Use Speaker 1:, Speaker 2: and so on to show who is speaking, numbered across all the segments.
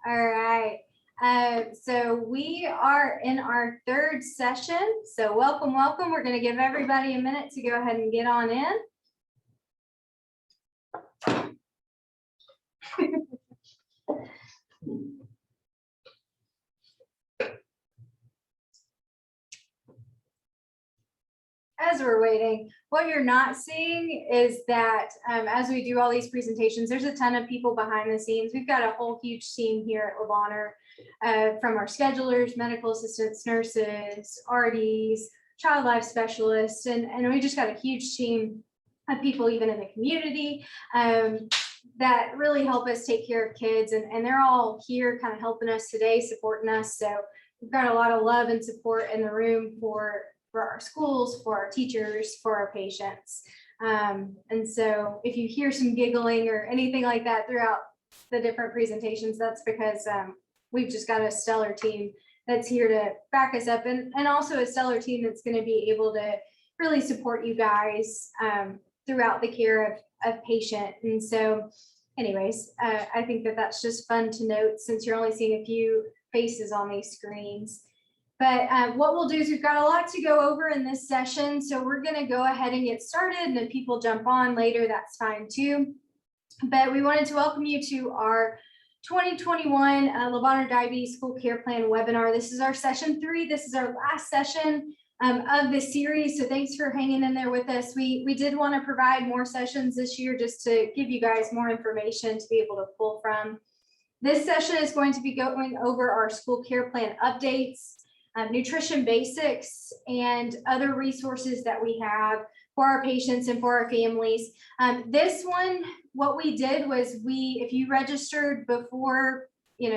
Speaker 1: All right. So we are in our third session. So welcome, welcome. We're going to give everybody a minute to go ahead and get on in. As we're waiting, what you're not seeing is that as we do all these presentations, there's a ton of people behind the scenes. We've got a whole huge team here at Bonheur, from our schedulers, medical assistants, nurses, RDs, child life specialists, and we just got a huge team of people even in the community that really help us take care of kids, and they're all here kind of helping us today, supporting us. So we've got a lot of love and support in the room for our schools, for our teachers, for our patients. And so if you hear some giggling or anything like that throughout the different presentations, that's because we've just got a stellar team that's here to back us up, and also a stellar team that's going to be able to really support you guys throughout the care of patient. And so anyways, I think that that's just fun to note since you're only seeing a few faces on these screens. But what we'll do is we've got a lot to go over in this session. So we're going to go ahead and get started, and if people jump on later, that's fine too. But we wanted to welcome you to our 2021 Bonheur Diabetes School Care Plan webinar. This is our session 3. This is our last session of this series. So thanks for hanging in there with us. We did want to provide more sessions this year just to give you guys more information to be able to pull from. This session is going to be going over our school care plan updates, nutrition basics, and other resources that we have for our patients and for our families. This one, what we did was if you registered before,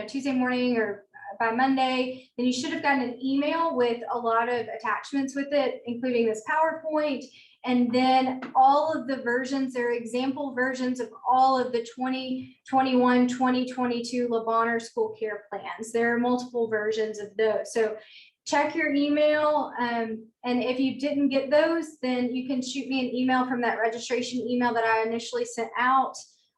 Speaker 1: Tuesday morning or by Monday, then you should have gotten an email with a lot of attachments with it, including this PowerPoint, and then all of the versions, there are example versions of all of the 2021, 2022 Bonheur school care plans. There are multiple versions of those. So check your email, and if you didn't get those, then you can shoot me an email from that registration email that I initially sent out,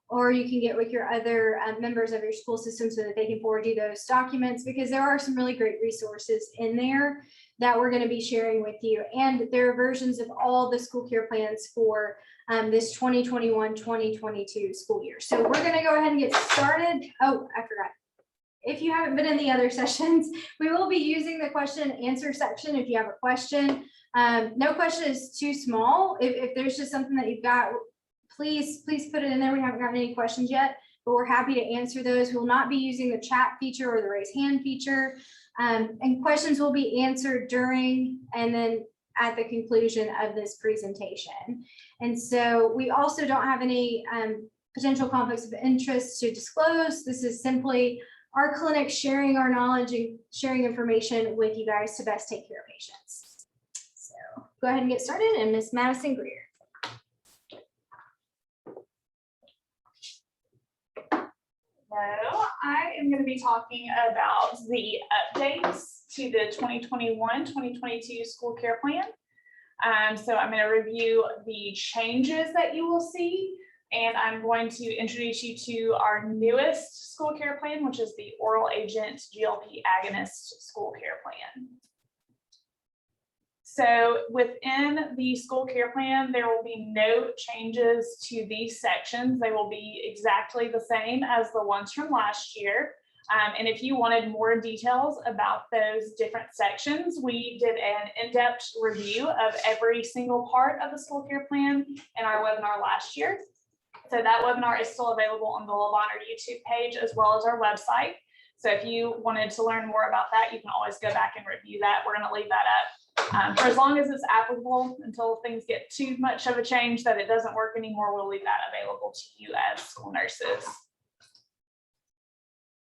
Speaker 1: or you can get with your other members of your school system so that they can forward you those documents, because there are some really great resources in there that we're going to be sharing with you. And there are versions of all the school care plans for this 2021-2022 school year. So we're going to go ahead and get started. Oh, I forgot. If you haven't been in the other sessions, we will be using the question and answer section if you have a question. No question is too small. If there's just something that you've got, please put it in there. We haven't gotten any questions yet, but we're happy to answer those. We will not be using the chat feature or the raise hand feature. And questions will be answered during and then at the conclusion of this presentation. And so we also don't have any potential conflicts of interest to disclose. This is simply our clinic sharing our knowledge and sharing information with you guys to best take care of patients. So go ahead and get started, and Ms. Madison Greer.
Speaker 2: Hello, I am going to be talking about the updates to the 2021-2022 school care plan. So I'm going to review the changes that you will see, and I'm going to introduce you to our newest school care plan, which is the oral agent GLP agonist school care plan. So within the school care plan, there will be no changes to these sections. They will be exactly the same as the ones from last year. And if you wanted more details about those different sections, we did an in-depth review of every single part of the school care plan in our webinar last year. So that webinar is still available on the Bonheur YouTube page as well as our website. So if you wanted to learn more about that, you can always go back and review that. We're going to leave that up for as long as it's applicable until things get too much of a change that it doesn't work anymore. We'll leave that available to you as school nurses.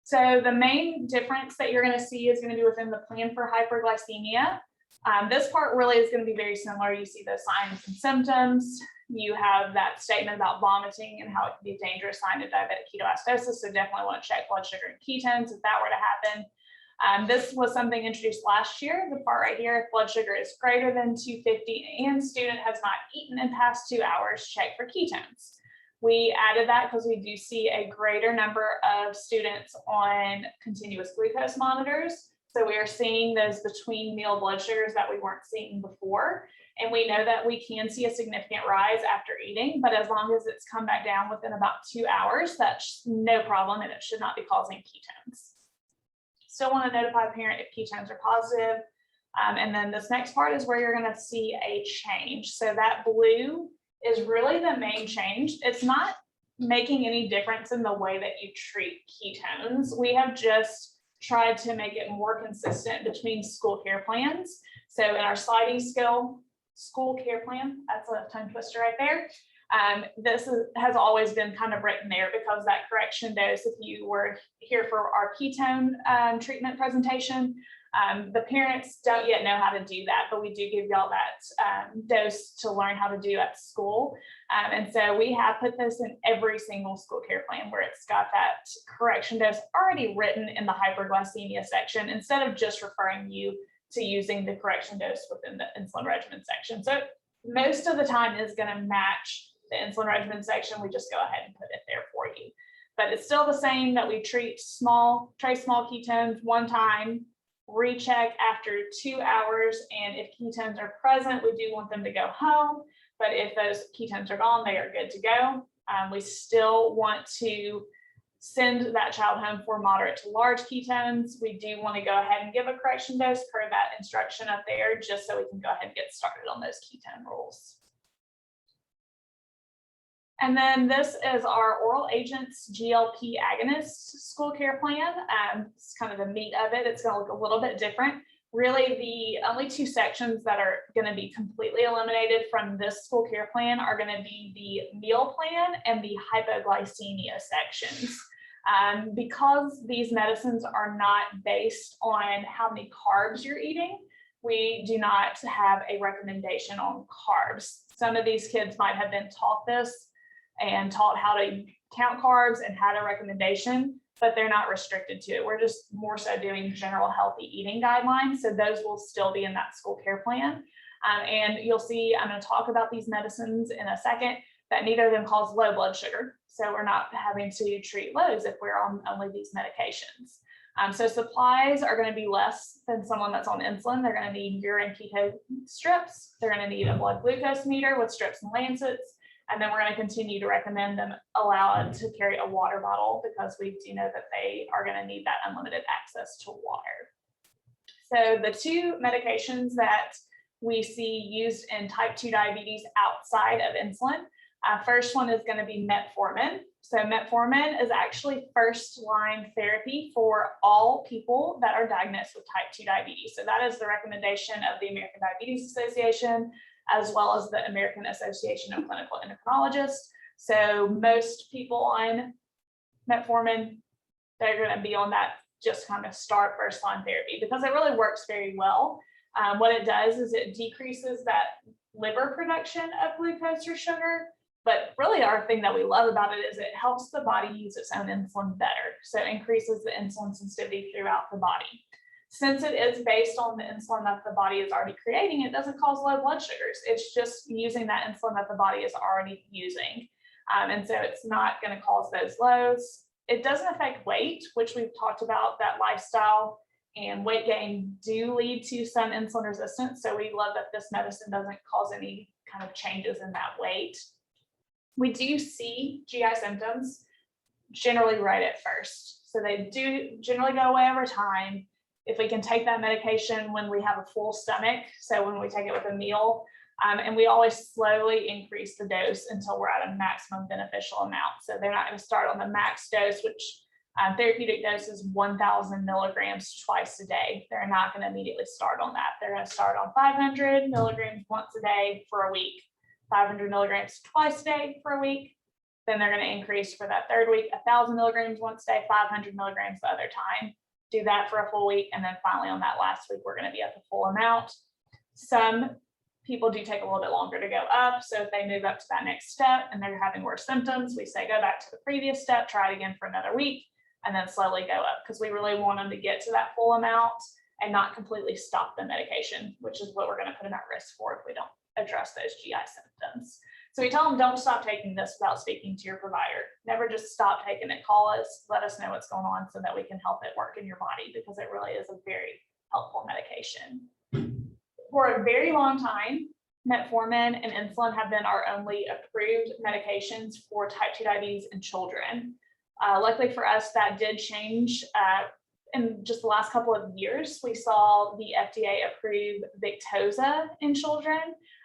Speaker 2: So the main difference that you're going to see is going to be within the plan for hyperglycemia. This part really is going to be very similar. You see those signs and symptoms. You have that statement about vomiting and how it can be a dangerous sign of diabetic ketoacidosis. So definitely want to check blood sugar and ketones if that were to happen. This was something introduced last year. The part right here, if blood sugar is greater than 250 and student has not eaten in past 2 hours, check for ketones. We added that because we do see a greater number of students on continuous glucose monitors. So we are seeing those between meal blood sugars that we weren't seeing before. And we know that we can see a significant rise after eating, but as long as it's come back down within about 2 hours, that's no problem and it should not be causing ketones. Still want to notify the parent if ketones are positive. And then this next part is where you're going to see a change. So that blue is really the main change. It's not making any difference in the way that you treat ketones. We have just tried to make it more consistent between school care plans. So in our sliding scale school care plan, that's a tongue twister right there. Has always been kind of written there because that correction dose, if you were here for our ketone treatment presentation, the parents don't yet know how to do that, but we do give y'all that dose to learn how to do at school. And so we have put this in every single school care plan where it's got that correction dose already written in the hyperglycemia section instead of just referring you to using the correction dose within the insulin regimen section. So most of the time is going to match the insulin regimen section. We just go ahead and put it there for you. But it's still the same that we treat small ketones one time, recheck after 2 hours, and if ketones are present, we do want them to go home. But if those ketones are gone, they are good to go. We still want to send that child home for moderate to large ketones. We do want to go ahead and give a correction dose per that instruction up there, just so we can go ahead and get started on those ketone rules. And then this is our oral agents GLP agonist school care plan. It's kind of the meat of it. It's going to look a little bit different. Really, the only 2 sections that are going to be completely eliminated from this school care plan are going to be the meal plan and the hypoglycemia sections. Because these medicines are not based on how many carbs you're eating, we do not have a recommendation on carbs. Some of these kids might have been taught this and taught how to count carbs and had a recommendation, but they're not restricted to it. We're just more so doing general healthy eating guidelines. So those will still be in that school care plan. And you'll see, I'm going to talk about these medicines in a second, that neither of them cause low blood sugar. So we're not having to treat lows if we're on only these medications. So supplies are going to be less than someone that's on insulin. They're going to need urine keto strips. They're going to need a blood glucose meter with strips and lancets. And then we're going to continue to recommend them allowed to carry a water bottle because we do know that they are going to need that unlimited access to water. So the 2 medications that we see used in type 2 diabetes outside of insulin, first one is going to be Metformin. So Metformin is actually first line therapy for all people that are diagnosed with type 2 diabetes. So that is the recommendation of the American Diabetes Association, as well as the American Association of Clinical Endocrinologists. So most people on Metformin, they're going to be on that just kind of start first line therapy because it really works very well. What it does is it decreases that liver production of glucose or sugar. But really our thing that we love about it is it helps the body use its own insulin better. So it increases the insulin sensitivity throughout the body. Since it is based on the insulin that the body is already creating, it doesn't cause low blood sugars. It's just using that insulin that the body is already using. And so it's not going to cause those lows. It doesn't affect weight, which we've talked about, that lifestyle and weight gain do lead to some insulin resistance. So we love that this medicine doesn't cause any kind of changes in that weight. We do see GI symptoms generally right at first. So they do generally go away over time. If we can take that medication when we have a full stomach, so when we take it with a meal, and we always slowly increase the dose until we're at a maximum beneficial amount. So they're not going to start on the max dose, which therapeutic dose is 1,000 milligrams twice a day. They're not going to immediately start on that. They're going to start on 500 milligrams once a day for a week, 500 milligrams twice a day for a week. Then they're going to increase for that 3rd week, 1,000 milligrams once a day, 500 milligrams the other time. Do that for a full week. And then finally on that last week, we're going to be at the full amount. Some people do take a little bit longer to go up. So if they move up to that next step and they're having worse symptoms, we say go back to the previous step, try it again for another week, and then slowly go up because we really want them to get to that full amount and not completely stop the medication, which is what we're going to put them at risk for if we don't address those GI symptoms. So we tell them, don't stop taking this without speaking to your provider. Never just stop taking it. Call us, let us know what's going on so that we can help it work in your body, because it really is a very helpful medication. For a very long time, metformin and insulin have been our only approved medications for type 2 diabetes in children. Luckily for us, that did change in just the last couple of years. We saw the FDA approve Victoza in children.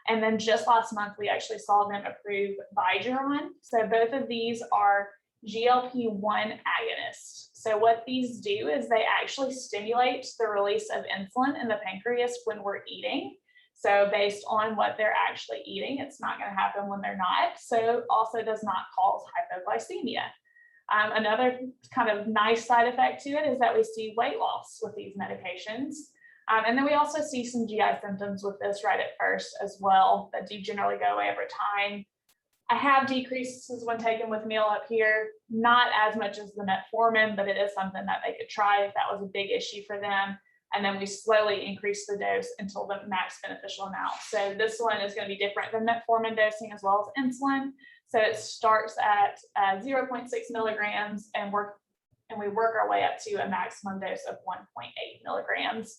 Speaker 2: And then just last month, we actually saw them approve Vyduran. So both of these are GLP-1 agonists. So what these do is they actually stimulate the release of insulin in the pancreas when we're eating. So based on what they're actually eating, it's not going to happen when they're not. So also does not cause hypoglycemia. Another kind of nice side effect to it is that we see weight loss with these medications. And then we also see some GI symptoms with this right at first as well that do generally go away over time. I have decreases when taken with meal up here, not as much as the metformin, but it is something that they could try if that was a big issue for them. And then we slowly increase the dose until the max beneficial amount. So this one is going to be different than metformin dosing as well as insulin. So it starts at 0.6 milligrams and we work our way up to a maximum dose of 1.8 milligrams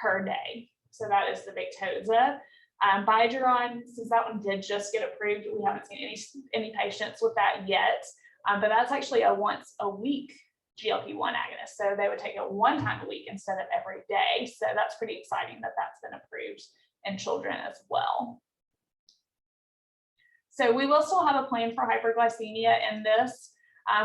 Speaker 2: per day. So that is the Victoza. Vyduran, since that one did just get approved, we haven't seen any patients with that yet, but that's actually a once a week GLP-1 agonist. So they would take it one time a week instead of every day. So that's pretty exciting that that's been approved in children as well. So we will still have a plan for hyperglycemia in this,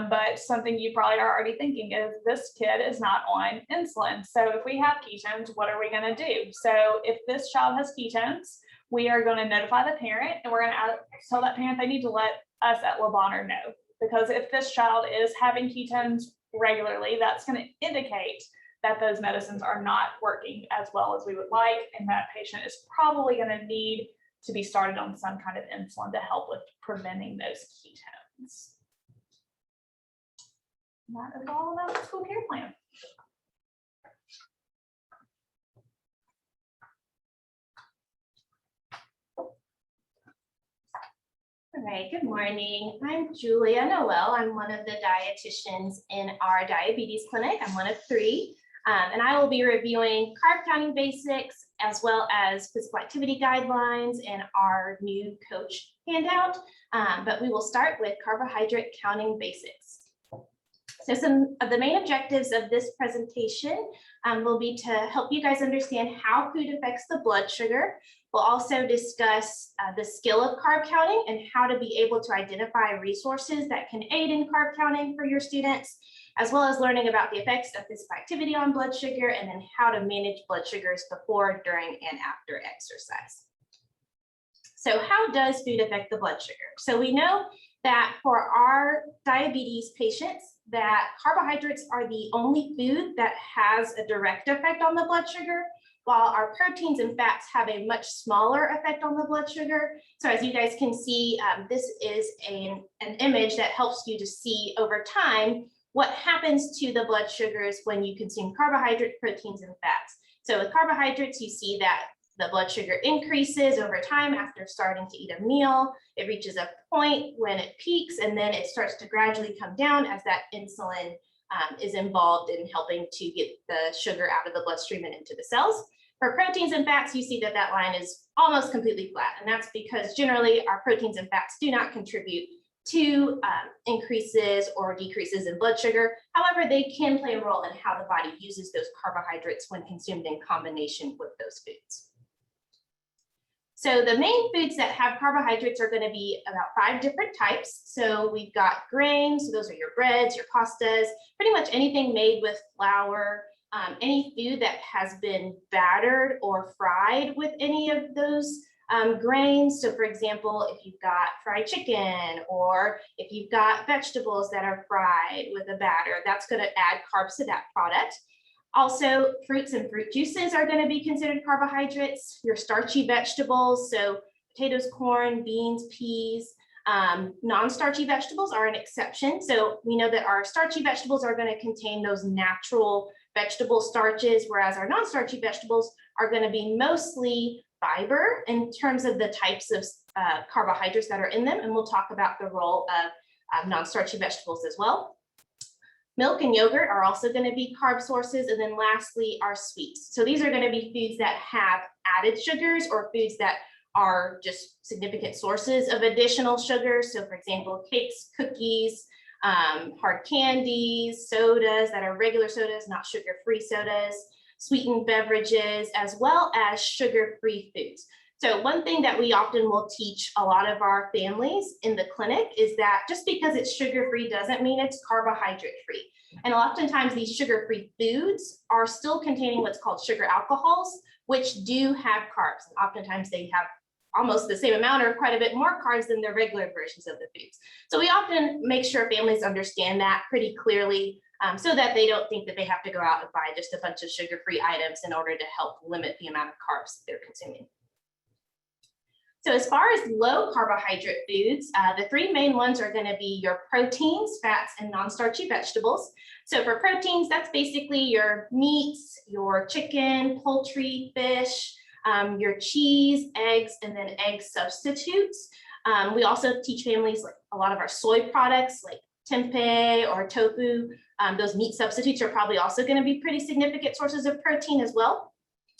Speaker 2: but something you probably are already thinking is this kid is not on insulin. So if we have ketones, what are we going to do? So if this child has ketones, we are going to notify the parent and we're going to tell that parent they need to let us at Bonheur know. Because if this child is having ketones regularly, that's going to indicate that those medicines are not working as well as we would like, and that patient is probably going to need to be started on some kind of insulin to help with preventing those ketones. And that is all about the school care plan.
Speaker 3: All right, good morning. I'm Julia Noel. I'm one of the dietitians in our diabetes clinic. I'm one of 3, and I will be reviewing carb counting basics as well as physical activity guidelines in our new coach handout. But we will start with carbohydrate counting basics. So some of the main objectives of this presentation will be to help you guys understand how food affects the blood sugar. We'll also discuss the skill of carb counting and how to be able to identify resources that can aid in carb counting for your students, as well as learning about the effects of physical activity on blood sugar and then how to manage blood sugars before, during, and after exercise. So how does food affect the blood sugar? So we know that for our diabetes patients, that carbohydrates are the only food that has a direct effect on the blood sugar, while our proteins and fats have a much smaller effect on the blood sugar. So as you guys can see, this is an image that helps you to see over time what happens to the blood sugars when you consume carbohydrate, proteins, and fats. So with carbohydrates, you see that the blood sugar increases over time after starting to eat a meal. It reaches a point when it peaks, and then it starts to gradually come down as that insulin is involved in helping to get the sugar out of the bloodstream and into the cells. For proteins and fats, you see that that line is almost completely flat, and that's because generally our proteins and fats do not contribute to increases or decreases in blood sugar. However, they can play a role in how the body uses those carbohydrates when consumed in combination with those foods. So the main foods that have carbohydrates are going to be about 5 different types. So we've got grains, so those are your breads, your pastas, pretty much anything made with flour, any food that has been battered or fried with any of those grains. So for example, if you've got fried chicken, or if you've got vegetables that are fried with a batter, that's going to add carbs to that product. Also, fruits and fruit juices are going to be considered carbohydrates. Your starchy vegetables, so potatoes, corn, beans, peas. Non-starchy vegetables are an exception. So we know that our starchy vegetables are going to contain those natural vegetable starches, whereas our non-starchy vegetables are going to be mostly fiber in terms of the types of carbohydrates that are in them. And we'll talk about the role of non-starchy vegetables as well. Milk and yogurt are also going to be carb sources. And then lastly, our sweets. So these are going to be foods that have added sugars or foods that are just significant sources of additional sugars. So for example, cakes, cookies, hard candies, sodas that are regular sodas, not sugar-free sodas, sweetened beverages, as well as sugar-free foods. So one thing that we often will teach a lot of our families in the clinic is that just because it's sugar-free doesn't mean it's carbohydrate-free. And oftentimes these sugar-free foods are still containing what's called sugar alcohols, which do have carbs. And oftentimes they have almost the same amount or quite a bit more carbs than the regular versions of the foods. So we often make sure families understand that pretty clearly so that they don't think that they have to go out and buy just a bunch of sugar-free items in order to help limit the amount of carbs they're consuming. So as far as low carbohydrate foods, the three main ones are going to be your proteins, fats, and non-starchy vegetables. So for proteins, that's basically your meats, your chicken, poultry, fish, your cheese, eggs, and then egg substitutes. We also teach families like a lot of our soy products like tempeh or tofu. Those meat substitutes are probably also going to be pretty significant sources of protein as well.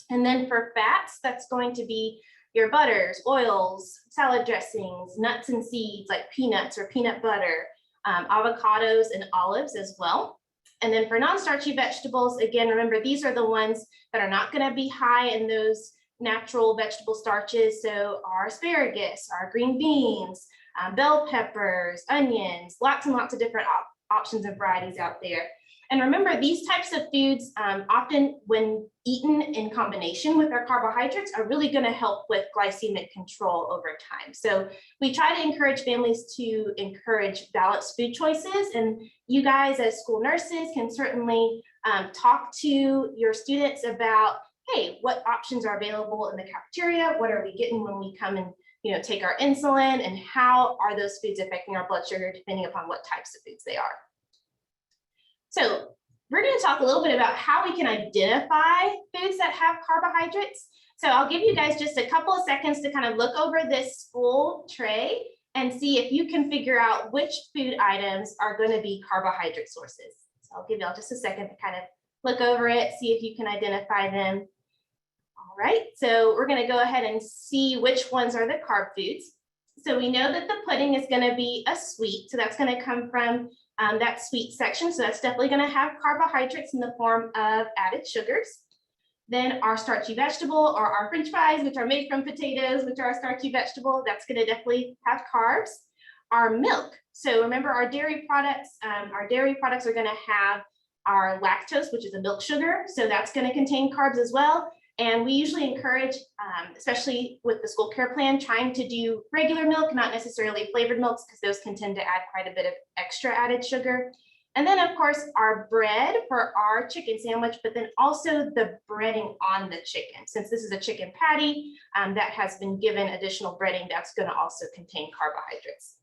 Speaker 3: And then for fats, that's going to be your butters, oils, salad dressings, nuts and seeds like peanuts or peanut butter, avocados and olives as well. And then for non-starchy vegetables, again, remember, these are the ones that are not going to be high in those natural vegetable starches. So our asparagus, our green beans, bell peppers, onions, lots and lots of different options and varieties out there. And remember, these types of foods often when eaten in combination with our carbohydrates are really going to help with glycemic control over time. So we try to encourage families to encourage balanced food choices. And you guys as school nurses can certainly talk to your students about, hey, what options are available in the cafeteria? What are we getting when we come and take our insulin? And how are those foods affecting our blood sugar depending upon what types of foods they are? So we're going to talk a little bit about how we can identify foods that have carbohydrates. So I'll give you guys just a couple of seconds to kind of look over this school tray and see if you can figure out which food items are going to be carbohydrate sources. So I'll give y'all just a second to kind of look over it, see if you can identify them. All right, so we're going to go ahead and see which ones are the carb foods. So we know that the pudding is going to be a sweet, so that's going to come from that sweet section. So that's definitely going to have carbohydrates in the form of added sugars. Then our starchy vegetable or our French fries, which are made from potatoes, which are a starchy vegetable, that's going to definitely have carbs. Our milk. So remember our dairy products are going to have our lactose, which is a milk sugar. So that's going to contain carbs as well. And we usually encourage, especially with the school care plan, trying to do regular milk, not necessarily flavored milks, because those can tend to add quite a bit of extra added sugar. And then of course our bread for our chicken sandwich, but then also the breading on the chicken. Since this is a chicken patty that has been given additional breading, that's going to also contain carbohydrates.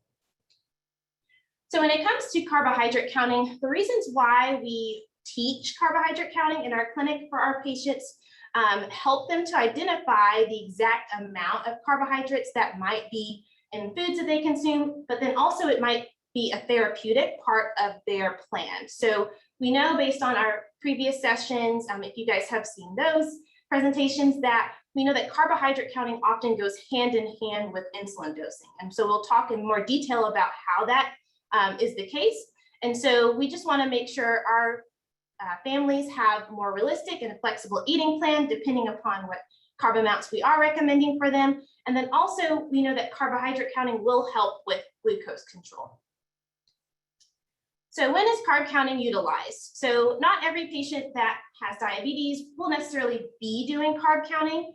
Speaker 3: So when it comes to carbohydrate counting, the reasons why we teach carbohydrate counting in our clinic for our patients help them to identify the exact amount of carbohydrates that might be in foods that they consume, but then also it might be a therapeutic part of their plan. So we know based on our previous sessions, if you guys have seen those presentations, that we know that carbohydrate counting often goes hand in hand with insulin dosing. And so we'll talk in more detail about how that is the case. And so we just want to make sure our families have more realistic and flexible eating plan depending upon what carb amounts we are recommending for them. And then also we know that carbohydrate counting will help with glucose control. So when is carb counting utilized? So not every patient that has diabetes will necessarily be doing carb counting.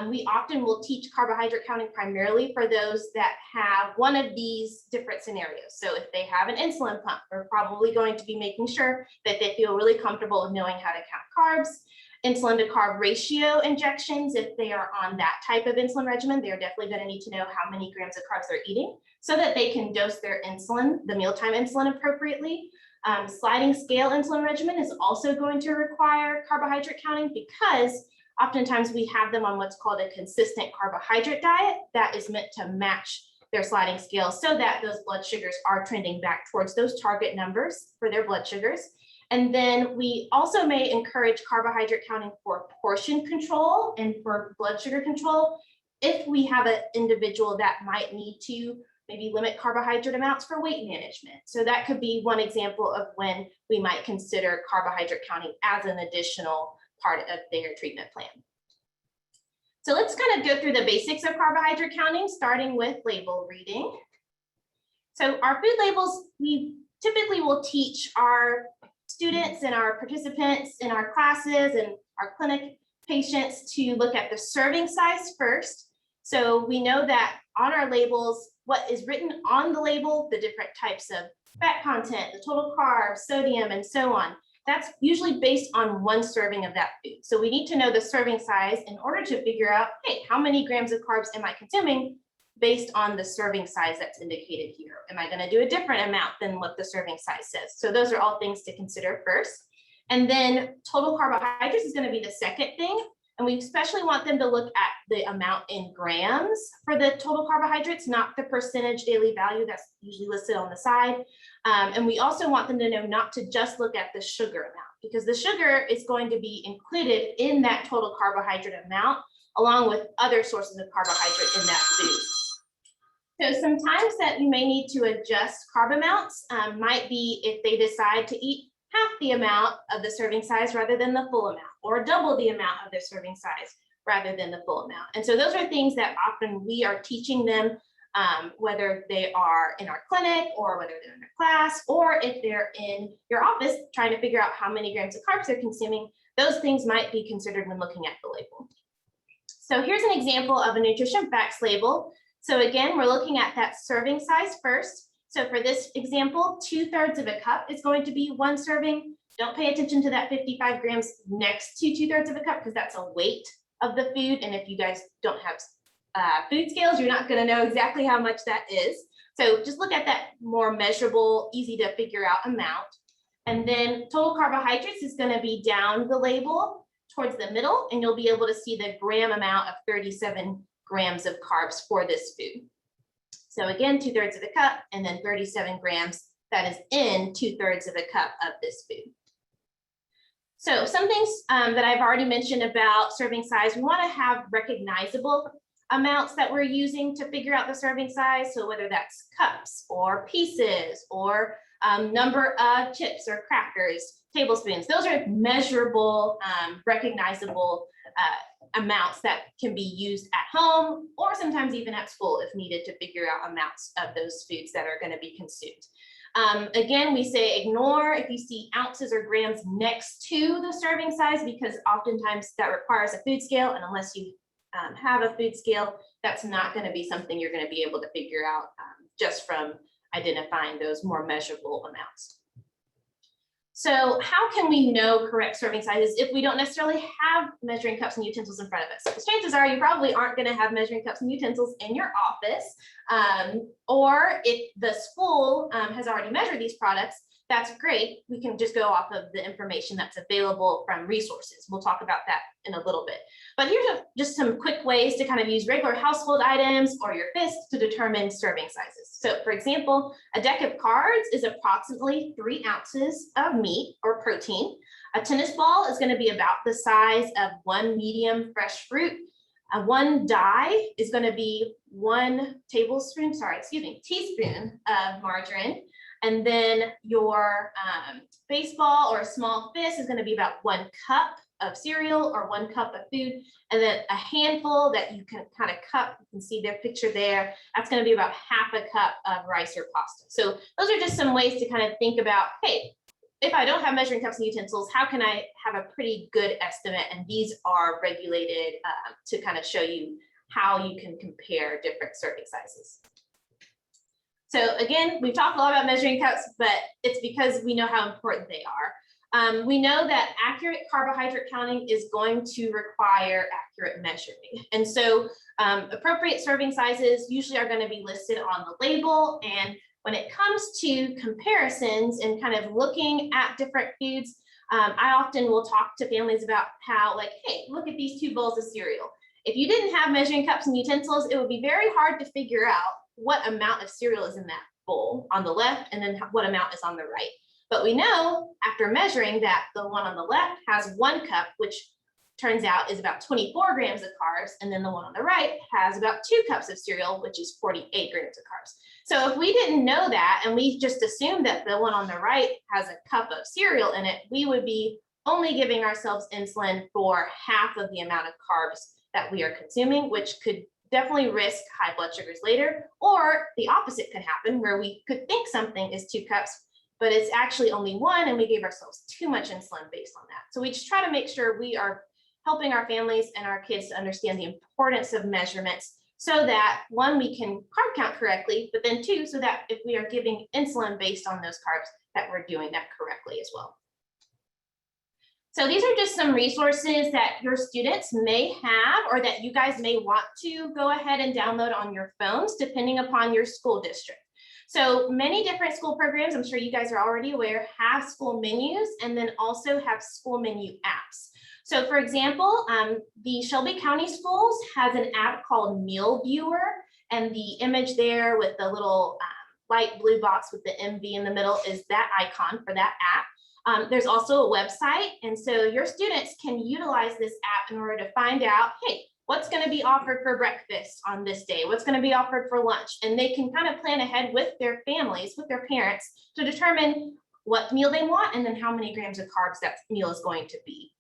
Speaker 3: We often will teach carbohydrate counting primarily for those that have one of these different scenarios. So if they have an insulin pump, we're probably going to be making sure that they feel really comfortable with knowing how to count carbs. Insulin to carb ratio injections, if they are on that type of insulin regimen, they're definitely going to need to know how many grams of carbs they're eating so that they can dose their insulin, the mealtime insulin appropriately. Sliding scale insulin regimen is also going to require carbohydrate counting because Oftentimes we have them on what's called a consistent carbohydrate diet that is meant to match their sliding scale so that those blood sugars are trending back towards those target numbers for their blood sugars. And then we also may encourage carbohydrate counting for portion control and for blood sugar control if we have an individual that might need to maybe limit carbohydrate amounts for weight management. So that could be one example of when we might consider carbohydrate counting as an additional part of their treatment plan. So let's kind of go through the basics of carbohydrate counting, starting with label reading. So our food labels, we typically will teach our students and our participants in our classes and our clinic patients to look at the serving size first. So we know that on our labels, what is written on the label, the different types of fat content, the total carbs, sodium, and so on, that's usually based on one serving of that food. So we need to know the serving size in order to figure out, hey, how many grams of carbs am I consuming based on the serving size that's indicated here? Am I going to do a different amount than what the serving size says? So those are all things to consider first. And then total carbohydrates is going to be the second thing. And we especially want them to look at the amount in grams for the total carbohydrates, not the percentage daily value that's usually listed on the side. And we also want them to know not to just look at the sugar amount, because the sugar is going to be included in that total carbohydrate amount, along with other sources of carbohydrate in that food. So sometimes that you may need to adjust carb amounts might be if they decide to eat half the amount of the serving size rather than the full amount, or double the amount of their serving size rather than the full amount. And so those are things that often we are teaching them, whether they are in our clinic or whether they're in their class, or if they're in your office trying to figure out how many grams of carbs they're consuming. Those things might be considered when looking at the label. So here's an example of a nutrition facts label. So again, we're looking at that serving size first. So for this example, 2/3 of a cup is going to be one serving. Don't pay attention to that 55 grams next to 2/3 of a cup, because that's a weight of the food. And if you guys don't have food scales, you're not going to know exactly how much that is. So just look at that more measurable, easy to figure out amount. And then total carbohydrates is going to be down the label towards the middle, and you'll be able to see the gram amount of 37 grams of carbs for this food. So again, 2/3 of a cup, and then 37 grams that is in 2/3 of a cup of this food. So some things that I've already mentioned about serving size, we want to have recognizable amounts that we're using to figure out the serving size. So whether that's cups or pieces or number of chips or crackers, tablespoons, those are measurable, recognizable amounts that can be used at home or sometimes even at school if needed to figure out amounts of those foods that are going to be consumed. Again, we say ignore if you see ounces or grams next to the serving size, because oftentimes that requires a food scale, and unless you have a food scale, that's not going to be something you're going to be able to figure out just from identifying those more measurable amounts. So how can we know correct serving sizes if we don't necessarily have measuring cups and utensils in front of us? Because chances are you probably aren't going to have measuring cups and utensils in your office, or if the school has already measured these products, that's great. We can just go off of the information that's available from resources. We'll talk about that in a little bit. But here's just some quick ways to kind of use regular household items or your fist to determine serving sizes. So for example, a deck of cards is approximately 3 ounces of meat or protein. A tennis ball is going to be about the size of 1 medium fresh fruit. One die is going to be 1 teaspoon of margarine. And then your baseball or small fist is going to be about 1 cup of cereal or 1 cup of food. And then a handful that you can kind of cup, you can see their picture there, that's going to be about half a cup of rice or pasta. So those are just some ways to kind of think about, hey, if I don't have measuring cups and utensils, how can I have a pretty good estimate? And these are regulated to kind of show you how you can compare different serving sizes. So again, we've talked a lot about measuring cups, but it's because we know how important they are. We know that accurate carbohydrate counting is going to require accurate measuring. And so appropriate serving sizes usually are going to be listed on the label. And when it comes to comparisons and kind of looking at different foods, I often will talk to families about how, like, hey, look at these 2 bowls of cereal. If you didn't have measuring cups and utensils, it would be very hard to figure out what amount of cereal is in that bowl on the left and then what amount is on the right. But we know after measuring that the one on the left has 1 cup, which turns out is about 24 grams of carbs, and then the one on the right has about 2 cups of cereal, which is 48 grams of carbs. So if we didn't know that and we just assumed that the one on the right has a cup of cereal in it, we would be only giving ourselves insulin for half of the amount of carbs that we are consuming, which could definitely risk high blood sugars later, or the opposite could happen where we could think something is 2 cups, but it's actually only 1 and we gave ourselves too much insulin based on that. So we just try to make sure we are helping our families and our kids to understand the importance of measurements so that 1, we can carb count correctly, but then 2, so that if we are giving insulin based on those carbs, that we're doing that correctly as well. So these are just some resources that your students may have or that you guys may want to go ahead and download on your phones, depending upon your school district. So many different school programs, I'm sure you guys are already aware, have school menus and then also have school menu apps. So for example, the Shelby County Schools has an app called Meal Viewer, and the image there with the little light blue box with the MV in the middle is that icon for that app. There's also a website, and so your students can utilize this app in order to find out, hey, what's going to be offered for breakfast on this day? What's going to be offered for lunch? And they can kind of plan ahead with their families, with their parents, to determine what meal they want and then how many grams of carbs that meal is going to be.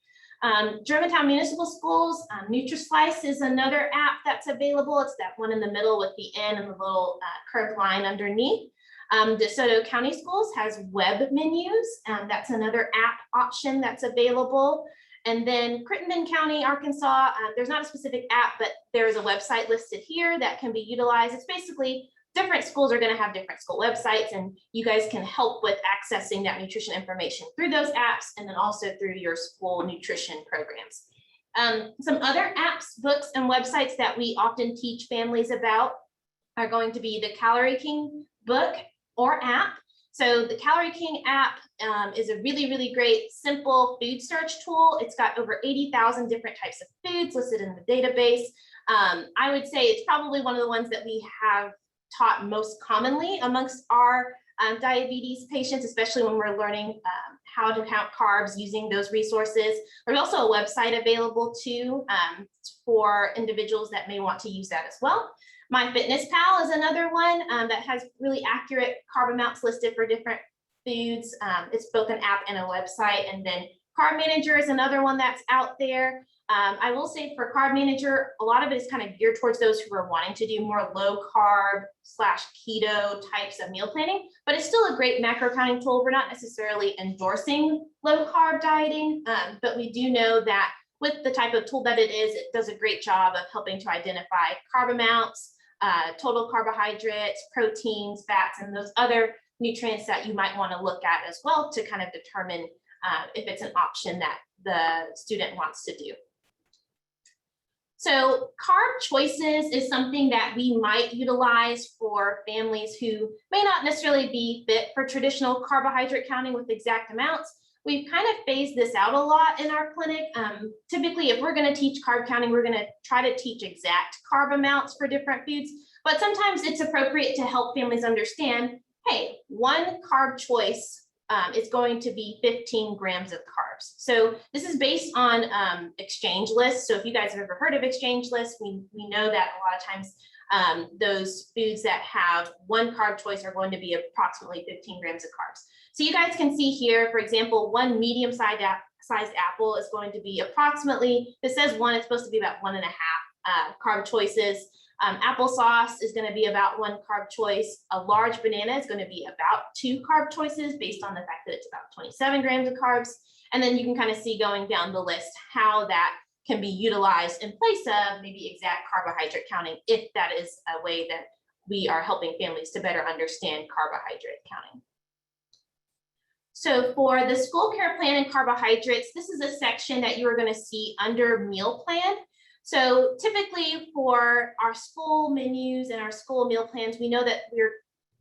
Speaker 3: Germantown Municipal Schools, NutriSlice is another app that's available. It's that one in the middle with the N and the little curved line underneath. DeSoto County Schools has web menus. That's another app option that's available. And then Crittenden County, Arkansas, there's not a specific app, but there is a website listed here that can be utilized. It's basically different schools are going to have different school websites, and you guys can help with accessing that nutrition information through those apps and then also through your school nutrition programs. Some other apps, books, and websites that we often teach families about are going to be the Calorie King book or app. So the Calorie King app is a really, really great, simple food search tool. It's got over 80,000 different types of foods listed in the database. I would say it's probably one of the ones that we have taught most commonly amongst our diabetes patients, especially when we're learning how to count carbs using those resources. There's also a website available too for individuals that may want to use that as well. MyFitnessPal is another one that has really accurate carb amounts listed for different foods. It's both an app and a website. And then Carb Manager is another one that's out there. I will say for Carb Manager, a lot of it is kind of geared towards those who are wanting to do more low carb / keto types of meal planning, but it's still a great macro counting tool. We're not necessarily endorsing low carb dieting, but we do know that with the type of tool that it is, it does a great job of helping to identify carb amounts, total carbohydrates, proteins, fats, and those other nutrients that you might want to look at as well to kind of determine if it's an option that the student wants to do. So Carb Choices is something that we might utilize for families who may not necessarily be fit for traditional carbohydrate counting with exact amounts. We've kind of phased this out a lot in our clinic. Typically, if we're going to teach carb counting, we're going to try to teach exact carb amounts for different foods, but sometimes it's appropriate to help families understand, hey, one carb choice is going to be 15 grams of carbs. So this is based on exchange lists. So if you guys have ever heard of exchange lists, we know that a lot of times those foods that have one carb choice are going to be approximately 15 grams of carbs. So you guys can see here, for example, one medium-sized apple is going to be approximately, it says one, it's supposed to be about 1.5 carb choices. Applesauce is going to be about 1 carb choice. A large banana is going to be about 2 carb choices based on the fact that it's about 27 grams of carbs. And then you can kind of see going down the list how that can be utilized in place of maybe exact carbohydrate counting, if that is a way that we are helping families to better understand carbohydrate counting. So for the school care plan and carbohydrates, this is a section that you are going to see under meal plan. So typically for our school menus and our school meal plans, we know that we're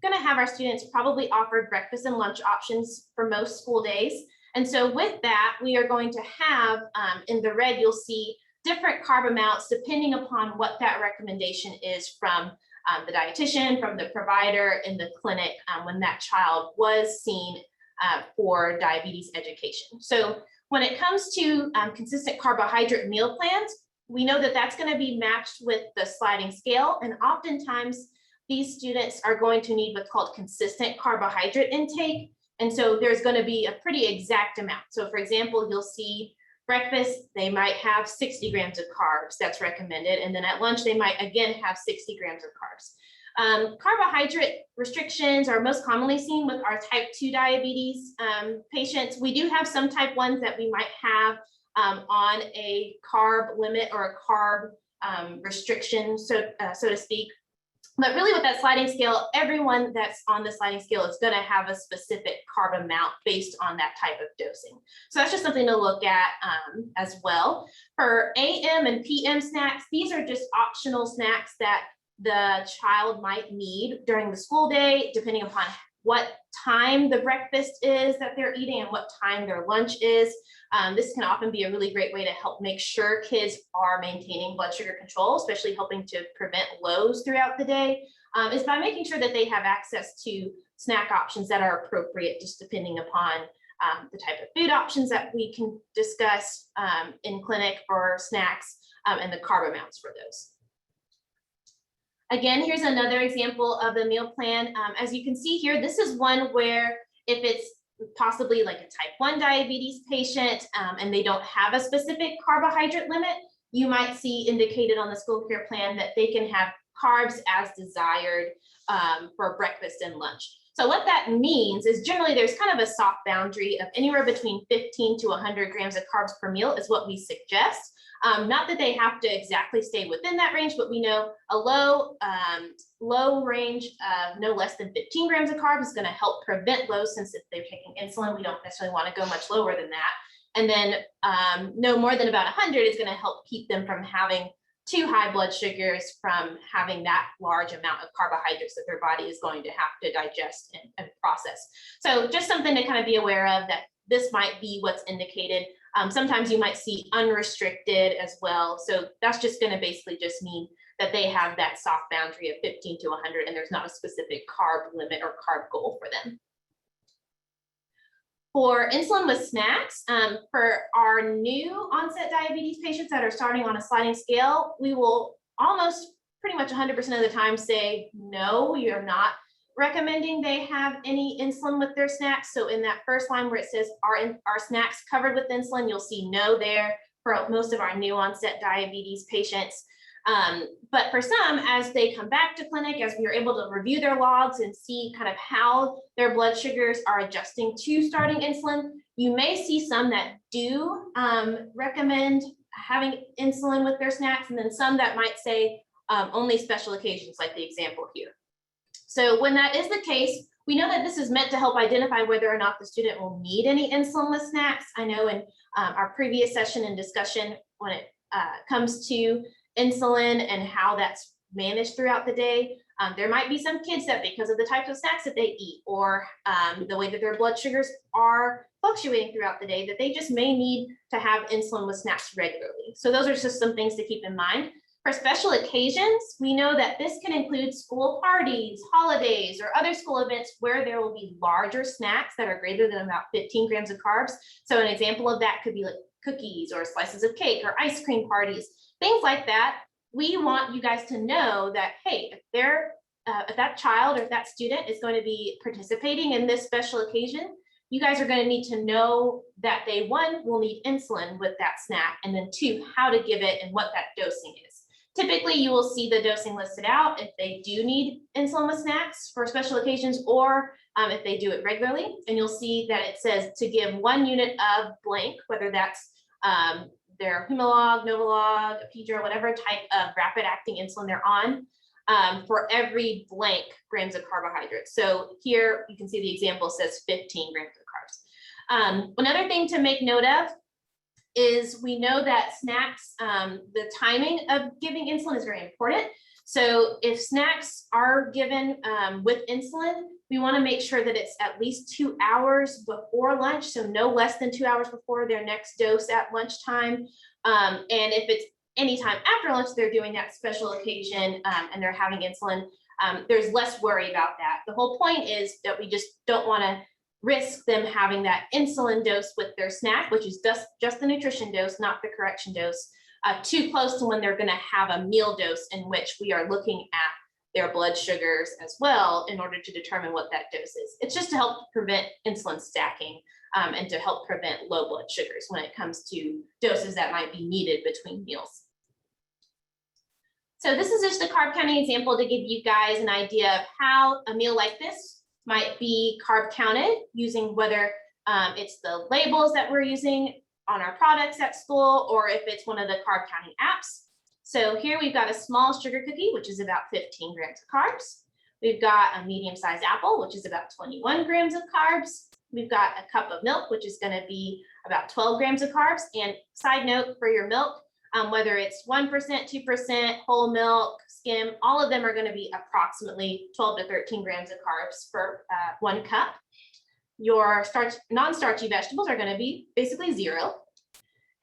Speaker 3: going to have our students probably offered breakfast and lunch options for most school days. And so with that, we are going to have in the red, you'll see different carb amounts depending upon what that recommendation is from the dietitian, from the provider in the clinic when that child was seen for diabetes education. So when it comes to consistent carbohydrate meal plans, we know that that's going to be matched with the sliding scale. And oftentimes these students are going to need what's called consistent carbohydrate intake. And so there's going to be a pretty exact amount. So for example, you'll see breakfast, they might have 60 grams of carbs, that's recommended. And then at lunch, they might again have 60 grams of carbs. Carbohydrate restrictions are most commonly seen with our type 2 diabetes patients. We do have some type 1s that we might have on a carb limit or a carb restriction, so to speak. But really with that sliding scale, everyone that's on the sliding scale is going to have a specific carb amount based on that type of dosing. So that's just something to look at as well. For AM and PM snacks, these are just optional snacks that the child might need during the school day, depending upon what time the breakfast is that they're eating and what time their lunch is. This can often be a really great way to help make sure kids are maintaining blood sugar control, especially helping to prevent lows throughout the day, is by making sure that they have access to snack options that are appropriate, just depending upon the type of food options that we can discuss in clinic for snacks and the carb amounts for those. Again, here's another example of the meal plan. As you can see here, this is one where if it's possibly like a type 1 diabetes patient and they don't have a specific carbohydrate limit, you might see indicated on the school care plan that they can have carbs as desired for breakfast and lunch. So what that means is generally there's kind of a soft boundary of anywhere between 15 to 100 grams of carbs per meal is what we suggest. Not that they have to exactly stay within that range, but we know a low range of no less than 15 grams of carbs is going to help prevent lows, since if they're taking insulin, we don't necessarily want to go much lower than that. And then no more than about 100 is going to help keep them from having too high blood sugars, from having that large amount of carbohydrates that their body is going to have to digest and process. So just something to kind of be aware of, that this might be what's indicated. Sometimes you might see unrestricted as well. So that's just going to basically just mean that they have that soft boundary of 15 to 100 and there's not a specific carb limit or carb goal for them. For insulin with snacks, for our new onset diabetes patients that are starting on a sliding scale, we will almost pretty much 100% of the time say, no, you're not recommending they have any insulin with their snacks. So in that first line where it says our snacks covered with insulin, you'll see no there for most of our new onset diabetes patients. But for some, as they come back to clinic, as we are able to review their logs and see kind of how their blood sugars are adjusting to starting insulin, you may see some that do recommend having insulin with their snacks, and then some that might say only special occasions, like the example here. So when that is the case, we know that this is meant to help identify whether or not the student will need any insulin with snacks. I know in our previous session and discussion, when it comes to insulin and how that's managed throughout the day, there might be some kids that, because of the types of snacks that they eat or the way that their blood sugars are fluctuating throughout the day, that they just may need to have insulin with snacks regularly. So those are just some things to keep in mind. For special occasions, we know that this can include school parties, holidays, or other school events where there will be larger snacks that are greater than about 15 grams of carbs. So an example of that could be like cookies or slices of cake or ice cream parties, things like that. We want you guys to know that, hey, if that child or if that student is going to be participating in this special occasion, you guys are going to need to know that they, one, will need insulin with that snack, and then two, how to give it and what that dosing is. Typically, you will see the dosing listed out if they do need insulin with snacks for special occasions, or if they do it regularly. And you'll see that it says to give 1 unit of blank, whether that's their Humalog, Novolog, Apidra, whatever type of rapid acting insulin they're on, for every blank grams of carbohydrates. So here you can see the example says 15 grams of carbs. Another thing to make note of is we know that snacks, the timing of giving insulin is very important. So if snacks are given with insulin, We want to make sure that it's at least 2 hours before lunch, so no less than 2 hours before their next dose at lunchtime. And if it's anytime after lunch, they're doing that special occasion and they're having insulin, there's less worry about that. The whole point is that we just don't want to risk them having that insulin dose with their snack, which is just the nutrition dose, not the correction dose, too close to when they're going to have a meal dose in which we are looking at their blood sugars as well in order to determine what that dose is. It's just to help prevent insulin stacking and to help prevent low blood sugars when it comes to doses that might be needed between meals. So this is just a carb counting example to give you guys an idea of how a meal like this might be carb counted using whether it's the labels that we're using on our products at school or if it's one of the carb counting apps. So here we've got a small sugar cookie, which is about 15 grams of carbs. We've got a medium-sized apple, which is about 21 grams of carbs. We've got a cup of milk, which is going to be about 12 grams of carbs. And side note for your milk, whether it's 1%, 2%, whole milk, skim, all of them are going to be approximately 12 to 13 grams of carbs for 1 cup. Your non-starchy vegetables are going to be basically 0.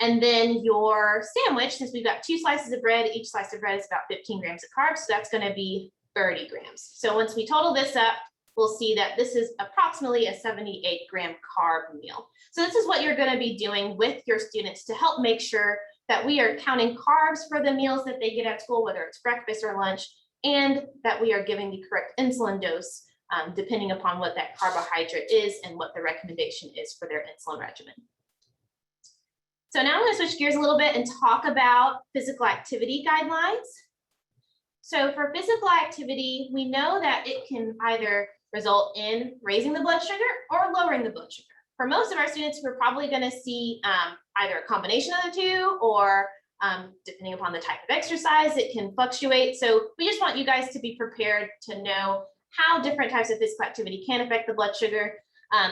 Speaker 3: And then your sandwich, since we've got 2 slices of bread, each slice of bread is about 15 grams of carbs, so that's going to be 30 grams. So once we total this up, we'll see that this is approximately a 78 gram carb meal. So this is what you're going to be doing with your students to help make sure that we are counting carbs for the meals that they get at school, whether it's breakfast or lunch, and that we are giving the correct insulin dose depending upon what that carbohydrate is and what the recommendation is for their insulin regimen. So now I'm going to switch gears a little bit and talk about physical activity guidelines. So for physical activity, we know that it can either result in raising the blood sugar or lowering the blood sugar. For most of our students, we're probably going to see either a combination of the two or depending upon the type of exercise, it can fluctuate. So we just want you guys to be prepared to know how different types of physical activity can affect the blood sugar.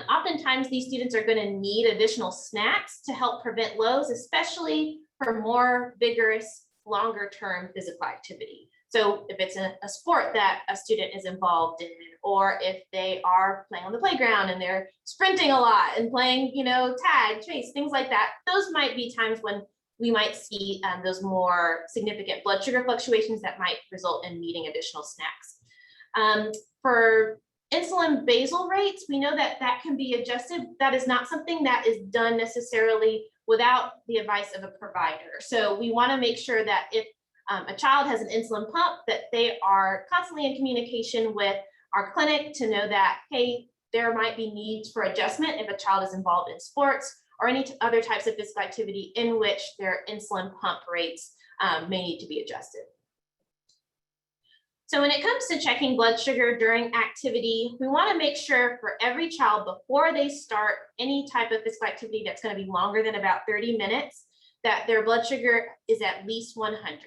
Speaker 3: Oftentimes, these students are going to need additional snacks to help prevent lows, especially for more vigorous, longer-term physical activity. So if it's a sport that a student is involved in, or if they are playing on the playground and they're sprinting a lot and playing, tag, chase, things like that, those might be times when we might see those more significant blood sugar fluctuations that might result in needing additional snacks. For insulin basal rates, we know that that can be adjusted. That is not something that is done necessarily without the advice of a provider. So we want to make sure that if a child has an insulin pump, that they are constantly in communication with our clinic to know that, hey, there might be needs for adjustment if a child is involved in sports or any other types of physical activity in which their insulin pump rates may need to be adjusted. So when it comes to checking blood sugar during activity, we want to make sure for every child before they start any type of physical activity that's going to be longer than about 30 minutes, that their blood sugar is at least 100.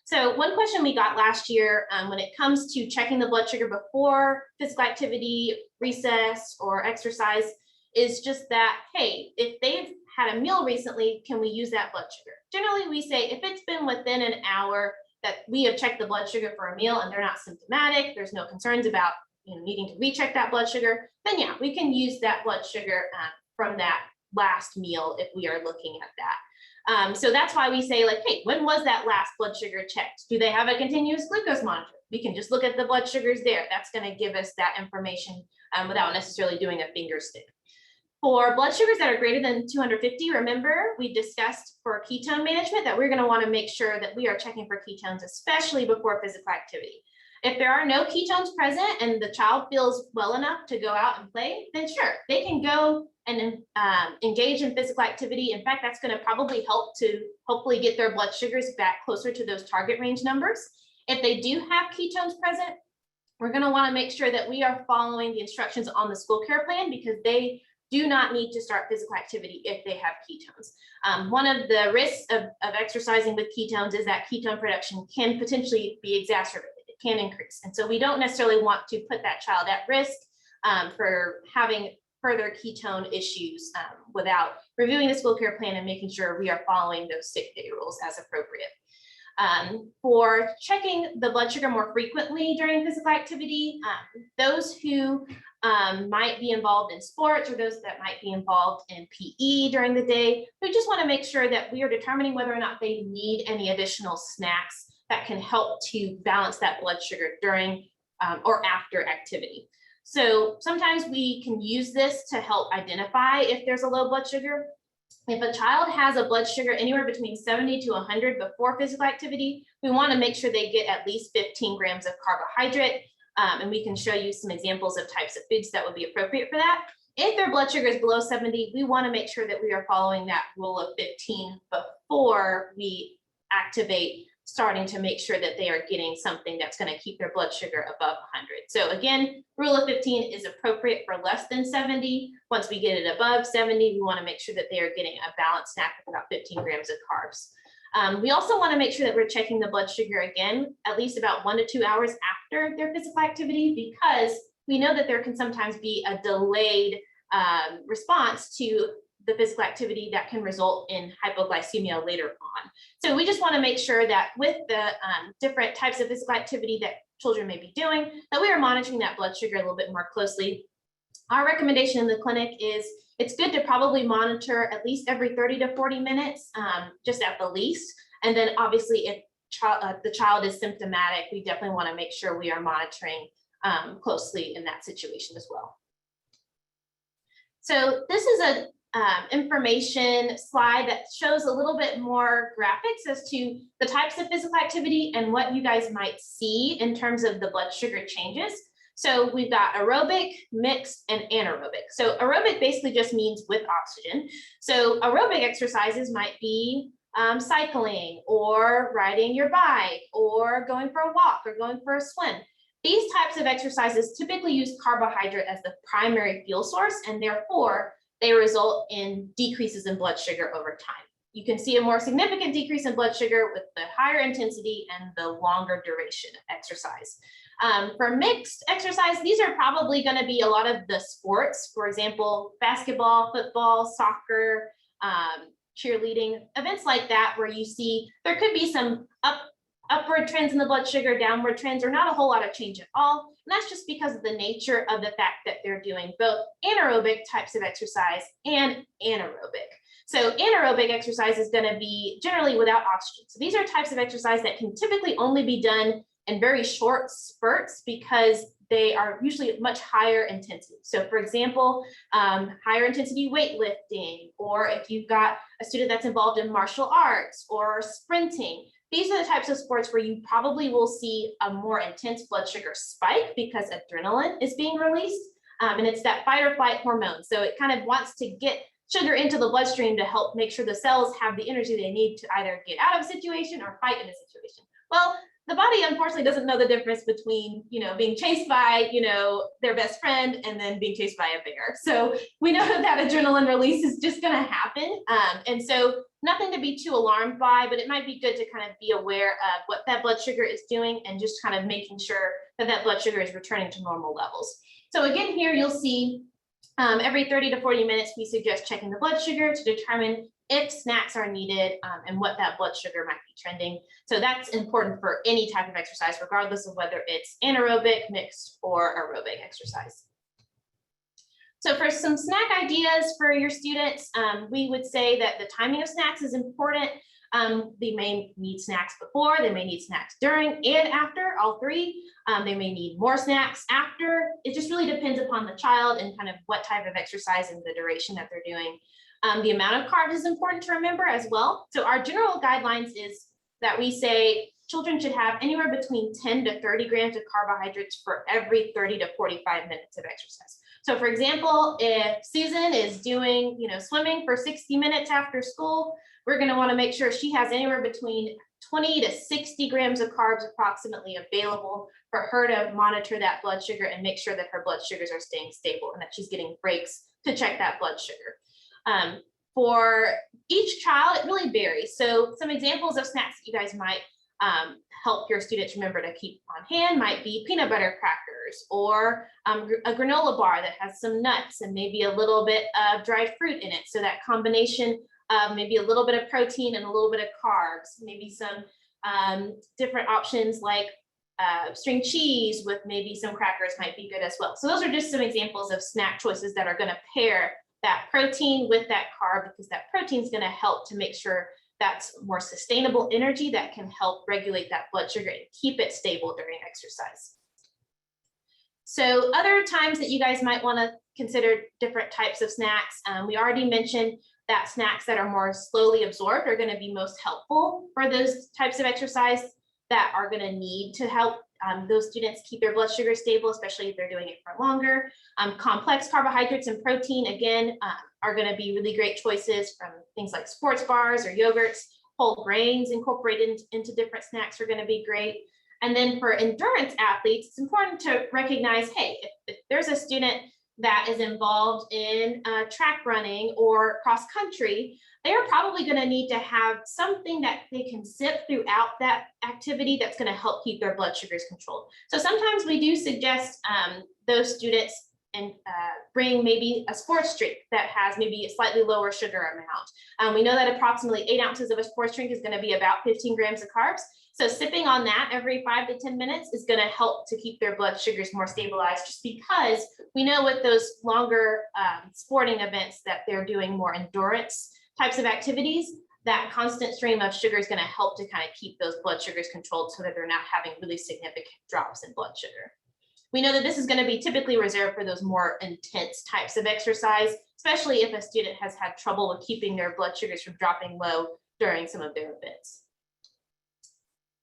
Speaker 3: So one question we got last year when it comes to checking the blood sugar before physical activity, recess, or exercise is just that, hey, if they've had a meal recently, can we use that blood sugar? Generally, we say if it's been within an hour that we have checked the blood sugar for a meal and they're not symptomatic, there's no concerns about needing to recheck that blood sugar, then yeah, we can use that blood sugar from that last meal if we are looking at that. So that's why we say, like, hey, when was that last blood sugar checked? Do they have a continuous glucose monitor? We can just look at the blood sugars there. That's going to give us that information without necessarily doing a finger stick. For blood sugars that are greater than 250, remember, we discussed for ketone management that we're going to want to make sure that we are checking for ketones, especially before physical activity. If there are no ketones present and the child feels well enough to go out and play, then sure, they can go and engage in physical activity. In fact, that's going to probably help to hopefully get their blood sugars back closer to those target range numbers. If they do have ketones present, we're going to want to make sure that we are following the instructions on the school care plan because they do not need to start physical activity if they have ketones. One of the risks of exercising with ketones is that ketone production can potentially be exacerbated. It can increase. And so we don't necessarily want to put that child at risk for having further ketone issues without reviewing the school care plan and making sure we are following those sick day rules as appropriate. For checking the blood sugar more frequently during physical activity, those who might be involved in sports or those that might be involved in PE during the day, we just want to make sure that we are determining whether or not they need any additional snacks that can help to balance that blood sugar during or after activity. So sometimes we can use this to help identify if there's a low blood sugar. If a child has a blood sugar anywhere between 70 to 100 before physical activity, we want to make sure they get at least 15 grams of carbohydrate. And we can show you some examples of types of foods that would be appropriate for that. If their blood sugar is below 70, we want to make sure that we are following that rule of 15 before we activate, starting to make sure that they are getting something that's going to keep their blood sugar above 100. So again, rule of 15 is appropriate for less than 70. Once we get it above 70, we want to make sure that they are getting a balanced snack with about 15 grams of carbs. We also want to make sure that we're checking the blood sugar again, at least about 1 to 2 hours after their physical activity, because we know that there can sometimes be a delayed response to the physical activity that can result in hypoglycemia later on. So we just want to make sure that with the different types of physical activity that children may be doing, that we are monitoring that blood sugar a little bit more closely. Our recommendation in the clinic is it's good to probably monitor at least every 30 to 40 minutes, just at the least. And then obviously if the child is symptomatic, we definitely want to make sure we are monitoring closely in that situation as well. So this is a information slide that shows a little bit more graphics as to the types of physical activity and what you guys might see in terms of the blood sugar changes. So we've got aerobic, mixed, and anaerobic. So aerobic basically just means with oxygen. So aerobic exercises might be cycling or riding your bike or going for a walk or going for a swim. These types of exercises typically use carbohydrate as the primary fuel source, and therefore they result in decreases in blood sugar over time. You can see a more significant decrease in blood sugar with the higher intensity and the longer duration of exercise. For mixed exercise, these are probably going to be a lot of the sports, for example, basketball, football, soccer, cheerleading, events like that, where you see there could be some upward trends in the blood sugar, downward trends, or not a whole lot of change at all. And that's just because of the nature of the fact that they're doing both anaerobic types of exercise and anaerobic. So anaerobic exercise is going to be generally without oxygen. So these are types of exercise that can typically only be done in very short spurts because they are usually much higher intensity. So for example, higher intensity weightlifting, or if you've got a student that's involved in martial arts or sprinting, these are the types of sports where you probably will see a more intense blood sugar spike because adrenaline is being released. And it's that fight or flight hormone. So it kind of wants to get sugar into the bloodstream to help make sure the cells have the energy they need to either get out of a situation or fight in a situation. Well, the body unfortunately doesn't know the difference between, being chased by, their best friend and then being chased by a bear. So we know that adrenaline release is just going to happen. And so nothing to be too alarmed by, but it might be good to kind of be aware of what that blood sugar is doing and just kind of making sure that that blood sugar is returning to normal levels. So again, here you'll see every 30 to 40 minutes, we suggest checking the blood sugar to determine if snacks are needed and what that blood sugar might be trending. So that's important for any type of exercise, regardless of whether it's anaerobic, mixed, or aerobic exercise. So for some snack ideas for your students, we would say that the timing of snacks is important. They may need snacks before, they may need snacks during and after, all three. They may need more snacks after. It just really depends upon the child and kind of what type of exercise and the duration that they're doing. The amount of carbs is important to remember as well. So our general guidelines is that we say children should have anywhere between 10 to 30 grams of carbohydrates for every 30 to 45 minutes of exercise. So for example, if Susan is doing, swimming for 60 minutes after school, we're going to want to make sure she has anywhere between 20 to 60 grams of carbs approximately available for her to monitor that blood sugar and make sure that her blood sugars are staying stable and that she's getting breaks to check that blood sugar. For each child, it really varies. So some examples of snacks that you guys might help your students remember to keep on hand might be peanut butter crackers or a granola bar that has some nuts and maybe a little bit of dried fruit in it. So that combination of maybe a little bit of protein and a little bit of carbs, maybe some Different options like string cheese with maybe some crackers might be good as well. So those are just some examples of snack choices that are going to pair that protein with that carb, because that protein is going to help to make sure that's more sustainable energy that can help regulate that blood sugar and keep it stable during exercise. So other times that you guys might want to consider different types of snacks. We already mentioned that snacks that are more slowly absorbed are going to be most helpful for those types of exercise that are going to need to help those students keep their blood sugar stable, especially if they're doing it for longer. Complex carbohydrates and protein, again, are going to be really great choices from things like sports bars or yogurts. Whole grains incorporated into different snacks are going to be great. And then for endurance athletes, it's important to recognize, hey, if there's a student that is involved in track running or cross country, they are probably going to need to have something that they can sip throughout that activity that's going to help keep their blood sugars controlled. So sometimes we do suggest those students and bring maybe a sports drink that has maybe a slightly lower sugar amount. We know that approximately 8 ounces of a sports drink is going to be about 15 grams of carbs. So sipping on that every 5 to 10 minutes is going to help to keep their blood sugars more stabilized, just because we know with those longer sporting events that they're doing more endurance types of activities, that constant stream of sugar is going to help to kind of keep those blood sugars controlled so that they're not having really significant drops in blood sugar. We know that this is going to be typically reserved for those more intense types of exercise, especially if a student has had trouble with keeping their blood sugars from dropping low during some of their events.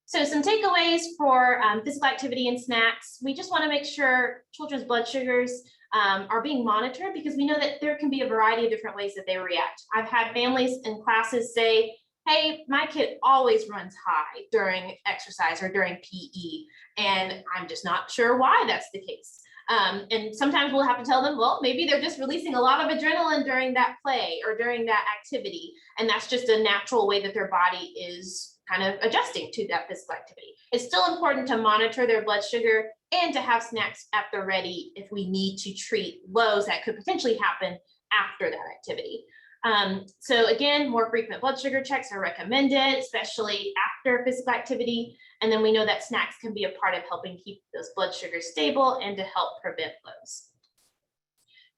Speaker 3: So some takeaways for physical activity and snacks. We just want to make sure children's blood sugars are being monitored, because we know that there can be a variety of different ways that they react. I've had families in classes say, hey, my kid always runs high during exercise or during PE, and I'm just not sure why that's the case. And sometimes we'll have to tell them, well, maybe they're just releasing a lot of adrenaline during that play or during that activity. And that's just a natural way that their body is kind of adjusting to that physical activity. It's still important to monitor their blood sugar and to have snacks at the ready if we need to treat lows that could potentially happen after that activity. So again, more frequent blood sugar checks are recommended, especially after physical activity. And then we know that snacks can be a part of helping keep those blood sugars stable and to help prevent lows.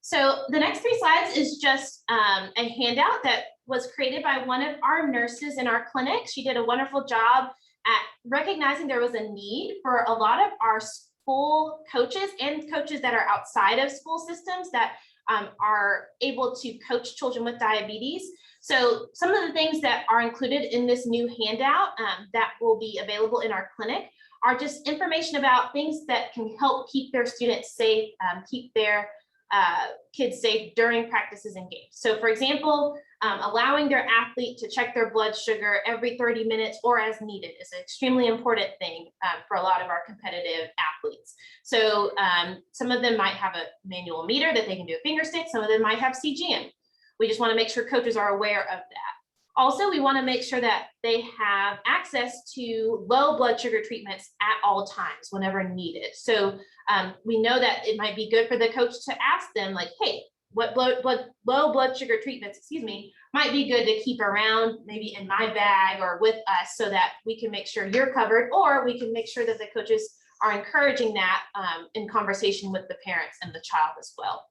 Speaker 3: So the next 3 slides is just a handout that was created by one of our nurses in our clinic. She did a wonderful job at recognizing there was a need for a lot of our school coaches and coaches that are outside of school systems that are able to coach children with diabetes. So some of the things that are included in this new handout that will be available in our clinic are just information about things that can help keep their students safe, keep their kids safe during practices and games. So for example, allowing their athlete to check their blood sugar every 30 minutes or as needed is an extremely important thing for a lot of our competitive athletes. So some of them might have a manual meter that they can do a finger stick. Some of them might have CGM. We just want to make sure coaches are aware of that. Also, we want to make sure that they have access to low blood sugar treatments at all times whenever needed. So we know that it might be good for the coach to ask them, like, hey, what low blood sugar treatments, might be good to keep around, maybe in my bag or with us, so that we can make sure you're covered, or we can make sure that the coaches are encouraging that in conversation with the parents and the child as well.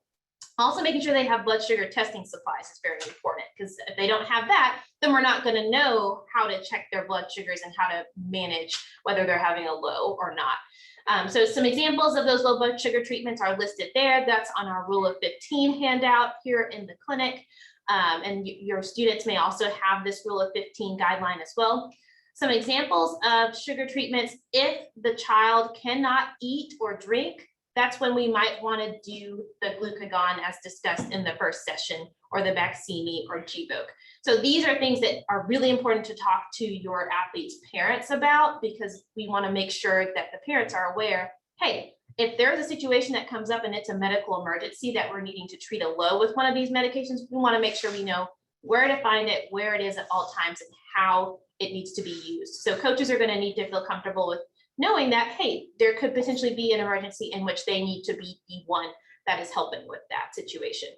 Speaker 3: Also, making sure they have blood sugar testing supplies is very important, because if they don't have that, then we're not going to know how to check their blood sugars and how to manage whether they're having a low or not. So some examples of those low blood sugar treatments are listed there. That's on our Rule of 15 handout here in the clinic. And your students may also have this Rule of 15 guideline as well. Some examples of sugar treatments: if the child cannot eat or drink, that's when we might want to do the glucagon as discussed in the first session, or the Baqsimi or Gvoke. So these are things that are really important to talk to your athletes' parents about, because we want to make sure that the parents are aware, hey, if there's a situation that comes up and it's a medical emergency that we're needing to treat a low with one of these medications, we want to make sure we know where to find it, where it is at all times, and how it needs to be used. So coaches are going to need to feel comfortable with knowing that, hey, there could potentially be an emergency in which they need to be the one that is helping with that situation.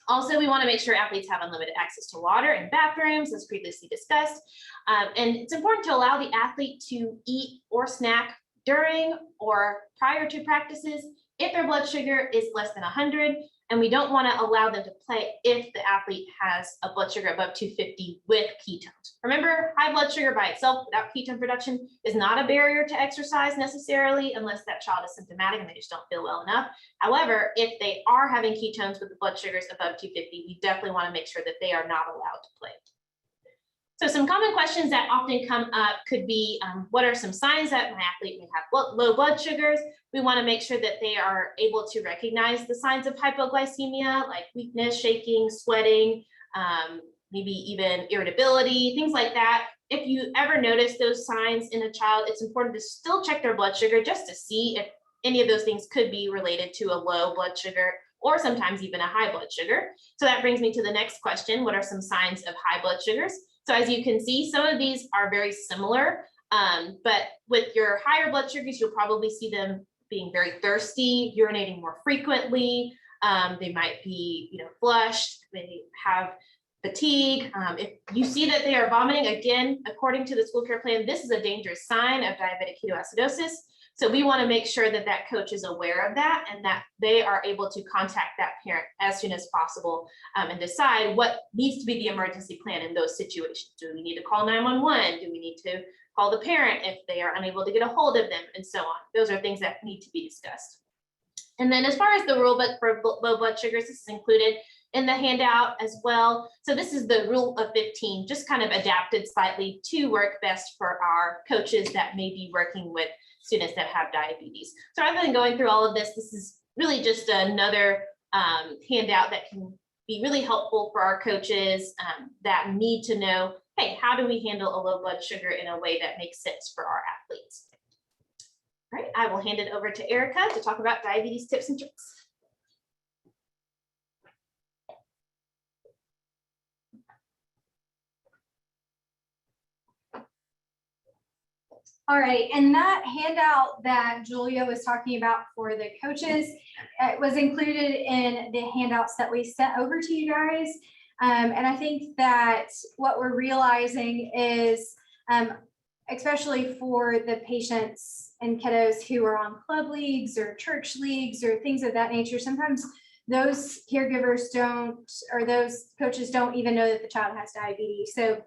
Speaker 3: Also, we want to make sure athletes have unlimited access to water and bathrooms, as previously discussed. And it's important to allow the athlete to eat or snack during or prior to practices if their blood sugar is less than 100. And we don't want to allow them to play if the athlete has a blood sugar above 250 with ketones. Remember, high blood sugar by itself without ketone production is not a barrier to exercise necessarily, unless that child is symptomatic and they just don't feel well enough. However, if they are having ketones with the blood sugars above 250, we definitely want to make sure that they are not allowed to play. So some common questions that often come up could be, what are some signs that my athlete may have low blood sugars? We want to make sure that they are able to recognize the signs of hypoglycemia, like weakness, shaking, sweating, maybe even irritability, things like that. If you ever notice those signs in a child, it's important to still check their blood sugar just to see if any of those things could be related to a low blood sugar or sometimes even a high blood sugar. So that brings me to the next question. What are some signs of high blood sugars? So as you can see, some of these are very similar, but with your higher blood sugars, you'll probably see them being very thirsty, urinating more frequently. They might be, flushed. They have fatigue. If you see that they are vomiting, again, according to the school care plan, this is a dangerous sign of diabetic ketoacidosis. So we want to make sure that that coach is aware of that and that they are able to contact that parent as soon as possible and decide what needs to be the emergency plan in those situations. Do we need to call 911? Do we need to call the parent if they are unable to get a hold of them, and so on? Those are things that need to be discussed. And then as far as the rule book for low blood sugars, this is included in the handout as well. So this is the rule of 15, just kind of adapted slightly to work best for our coaches that may be working with students that have diabetes. So rather than going through all of this, this is really just another handout that can be really helpful for our coaches that need to know, hey, how do we handle a low blood sugar in a way that makes sense for our athletes? All right, I will hand it over to Erica to talk about diabetes tips and tricks.
Speaker 1: All right, and that handout that Julia was talking about for the coaches, it was included in the handouts that we sent over to you guys. And I think that what we're realizing is, especially for the patients and kiddos who are on club leagues or church leagues or things of that nature, sometimes those caregivers don't, or those coaches don't even know that the child has diabetes. So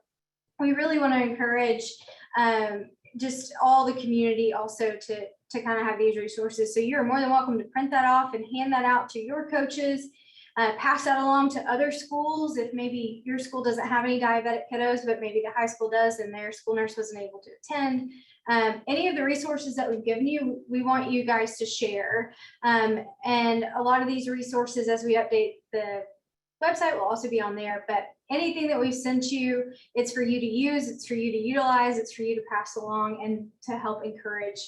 Speaker 1: we really want to encourage just all the community also to kind of have these resources. So you're more than welcome to print that off and hand that out to your coaches, pass that along to other schools. If maybe your school doesn't have any diabetic kiddos, but maybe the high school does and their school nurse wasn't able to attend. Any of the resources that we've given you, we want you guys to share. And a lot of these resources, as we update the website, will also be on there, but anything that we've sent you, it's for you to use, it's for you to utilize, it's for you to pass along and to help encourage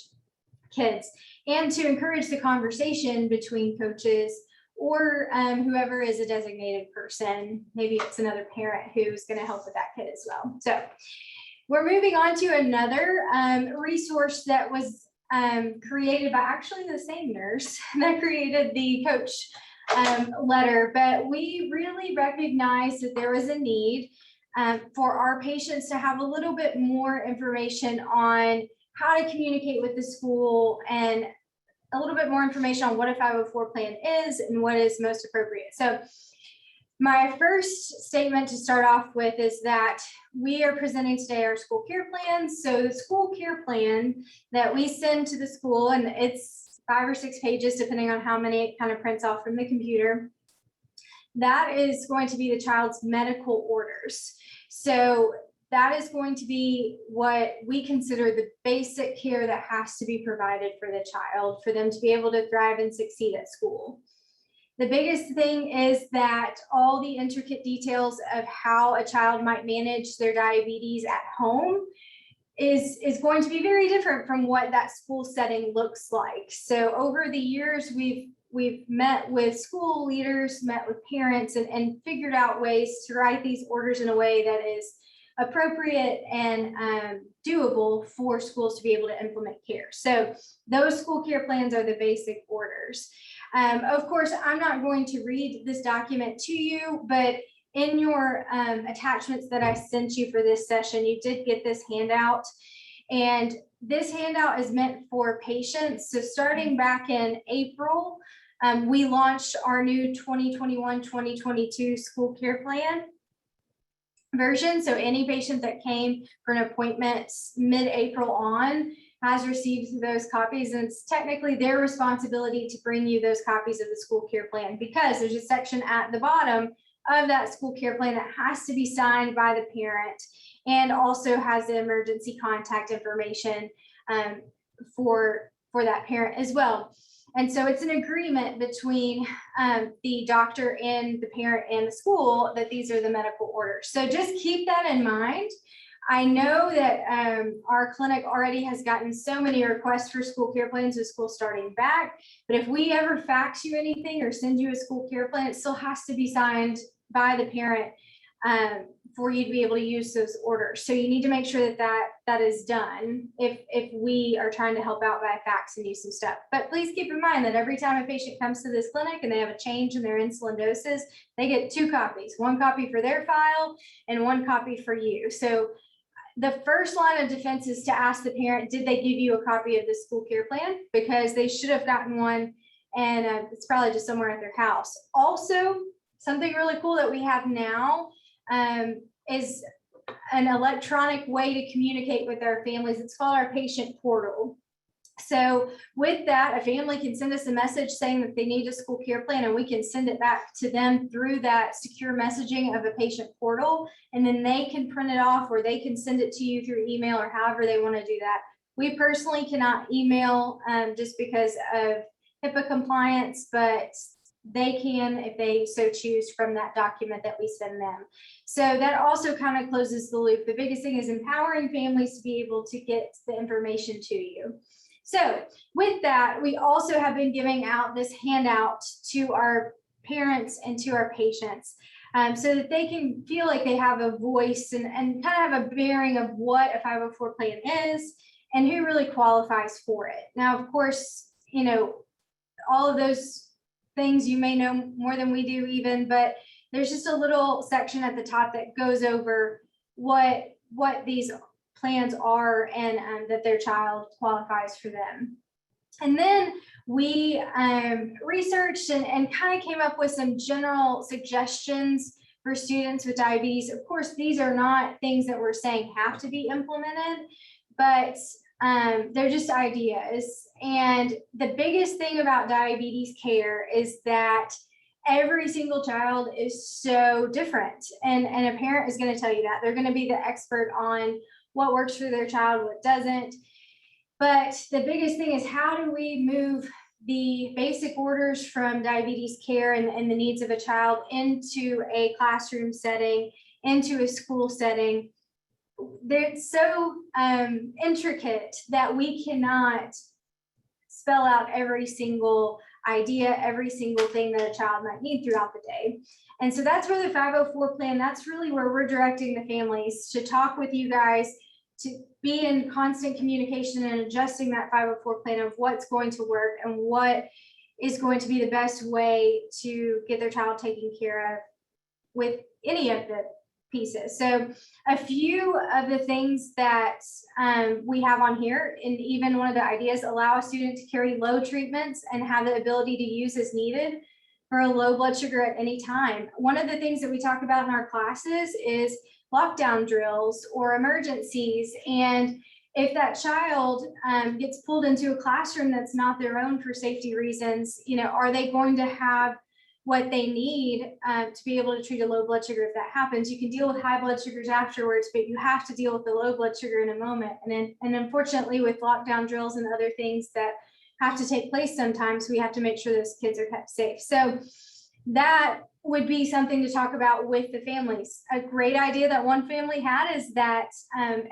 Speaker 1: kids and to encourage the conversation between coaches or whoever is a designated person. Maybe it's another parent who's going to help with that kid as well. So we're moving on to another resource that was created by actually the same nurse that created the coach letter, but we really recognized that there was a need for our patients to have a little bit more information on how to communicate with the school and a little bit more information on what a 504 plan is and what is most appropriate. So my first statement to start off with is that we are presenting today our school care plan. So the school care plan that we send to the school, and it's 5 or 6 pages, depending on how many it kind of prints off from the computer. That is going to be the child's medical orders. So that is going to be what we consider the basic care that has to be provided for the child for them to be able to thrive and succeed at school. The biggest thing is that all the intricate details of how a child might manage their diabetes at home is going to be very different from what that school setting looks like. So over the years, we've met with school leaders, met with parents, and figured out ways to write these orders in a way that is appropriate and doable for schools to be able to implement care. So those school care plans are the basic orders. Of course, I'm not going to read this document to you, but in your attachments that I sent you for this session, you did get this handout. And this handout is meant for patients. So starting back in April, we launched our new 2021-2022 school care plan version. So any patient that came for an appointment mid-April on has received those copies, and it's technically their responsibility to bring you those copies of the school care plan, because there's a section at the bottom of that school care plan that has to be signed by the parent, and also has the emergency contact information for that parent as well. And so it's an agreement between the doctor and the parent and the school that these are the medical orders. So just keep that in mind. I know that our clinic already has gotten so many requests for school care plans with school starting back, but if we ever fax you anything or send you a school care plan, it still has to be signed by the parent for you to be able to use those orders. So you need to make sure that that is done if we are trying to help out by faxing you some stuff. But please keep in mind that every time a patient comes to this clinic and they have a change in their insulin doses, they get 2 copies, 1 copy for their file and 1 copy for you. So the first line of defense is to ask the parent, did they give you a copy of the school care plan? Because they should have gotten one, and it's probably just somewhere at their house. Also, something really cool that we have now is an electronic way to communicate with our families. It's called our patient portal. So with that, a family can send us a message saying that they need a school care plan, and we can send it back to them through that secure messaging of a patient portal. And then they can print it off, or they can send it to you through email, or however they want to do that. We personally cannot email just because of HIPAA compliance, but they can if they so choose from that document that we send them. So that also kind of closes the loop. The biggest thing is empowering families to be able to get the information to you. So with that, we also have been giving out this handout to our parents and to our patients so that they can feel like they have a voice and kind of have a bearing of what a 504 plan is and who really qualifies for it. Now, of course, you know, all of those things you may know more than we do even, but there's just a little section at the top that goes over what these plans are and that their child qualifies for them. And then we researched and kind of came up with some general suggestions for students with diabetes. Of course, these are not things that we're saying have to be implemented, but they're just ideas. And the biggest thing about diabetes care is that every single child is so different. And a parent is going to tell you that. They're going to be the expert on what works for their child, what doesn't. But the biggest thing is, how do we move the basic orders from diabetes care and the needs of a child into a classroom setting, into a school setting? They're so intricate that we cannot spell out every single idea, every single thing that a child might need throughout the day. And so that's where the 504 plan, that's really where we're directing the families to talk with you guys, to be in constant communication and adjusting that 504 plan of what's going to work and what is going to be the best way to get their child taken care of with any of the pieces. So a few of the things that we have on here, and even one of the ideas, allow a student to carry low treatments and have the ability to use as needed for a low blood sugar at any time. One of the things that we talk about in our classes is lockdown drills or emergencies. And if that child gets pulled into a classroom that's not their own for safety reasons, you know, are they going to have what they need to be able to treat a low blood sugar? If that happens, you can deal with high blood sugars afterwards, but you have to deal with the low blood sugar in a moment. And unfortunately, with lockdown drills and other things that have to take place sometimes, we have to make sure those kids are kept safe. So that would be something to talk about with the families. A great idea that one family had is that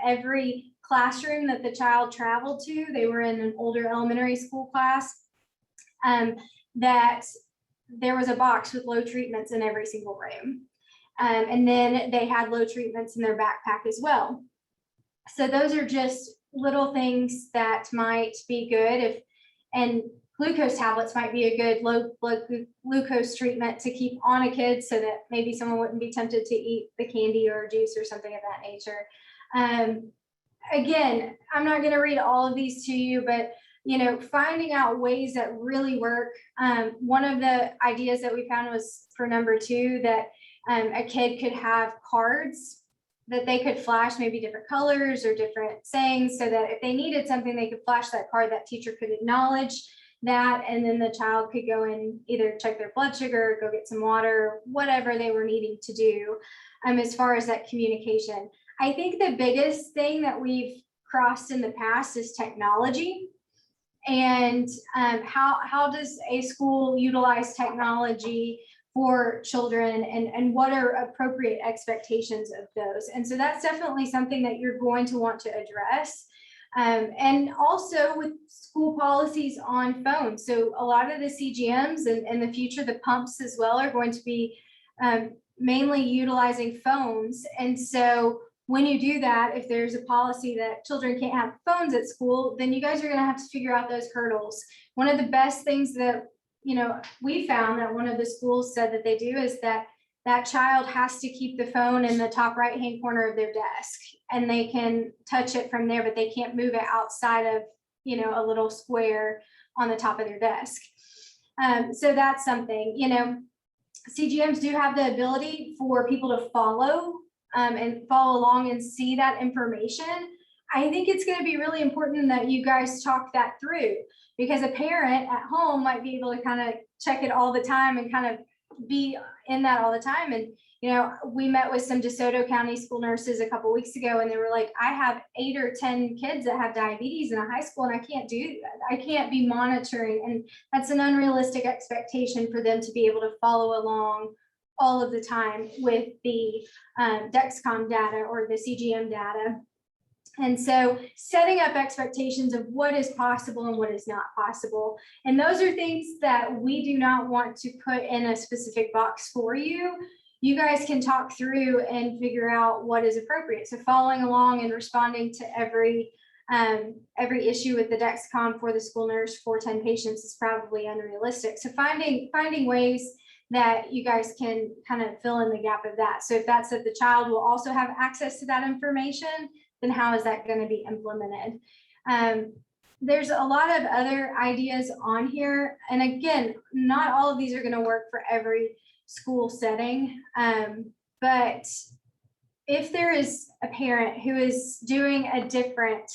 Speaker 1: every classroom that the child traveled to, they were in an older elementary school class, that there was a box with low treatments in every single room. And then they had low treatments in their backpack as well. So those are just little things that might be good. And glucose tablets might be a good low blood glucose treatment to keep on a kid so that maybe someone wouldn't be tempted to eat the candy or juice or something of that nature. Again, I'm not going to read all of these to you, but finding out ways that really work. One of the ideas that we found was for number 2, that a kid could have cards that they could flash, maybe different colors or different sayings, so that if they needed something, they could flash that card, that teacher could acknowledge that, and then the child could go and either check their blood sugar, go get some water, whatever they were needing to do. As far as that communication, I think the biggest thing that we've crossed in the past is technology. And how does a school utilize technology for children, and what are appropriate expectations of those? And so that's definitely something that you're going to want to address. And also with school policies on phones. So a lot of the CGMs and in the future, the pumps as well, are going to be mainly utilizing phones. And so when you do that, if there's a policy that children can't have phones at school, then you guys are going to have to figure out those hurdles. One of the best things that we found that one of the schools said that they do is that child has to keep the phone in the top right-hand corner of their desk, and they can touch it from there, but they can't move it outside of, a little square on the top of their desk. So that's something, CGMs do have the ability for people to follow and follow along and see that information. I think it's going to be really important that you guys talk that through, because a parent at home might be able to kind of check it all the time and kind of be in that all the time. And, we met with some DeSoto County school nurses a couple of weeks ago, and they were like, I have 8 or 10 kids that have diabetes in a high school, and I can't do that. I can't be monitoring. And that's an unrealistic expectation for them to be able to follow along all of the time with the Dexcom data or the CGM data. And so setting up expectations of what is possible and what is not possible. And those are things that we do not want to put in a specific box for you. You guys can talk through and figure out what is appropriate. So following along and responding to every issue with the Dexcom for the school nurse for 10 patients is probably unrealistic. So finding ways that you guys can kind of fill in the gap of that. So if that's that the child will also have access to that information, then how is that going to be implemented? There's a lot of other ideas on here. And again, not all of these are going to work for every school setting. But if there is a parent who is doing a different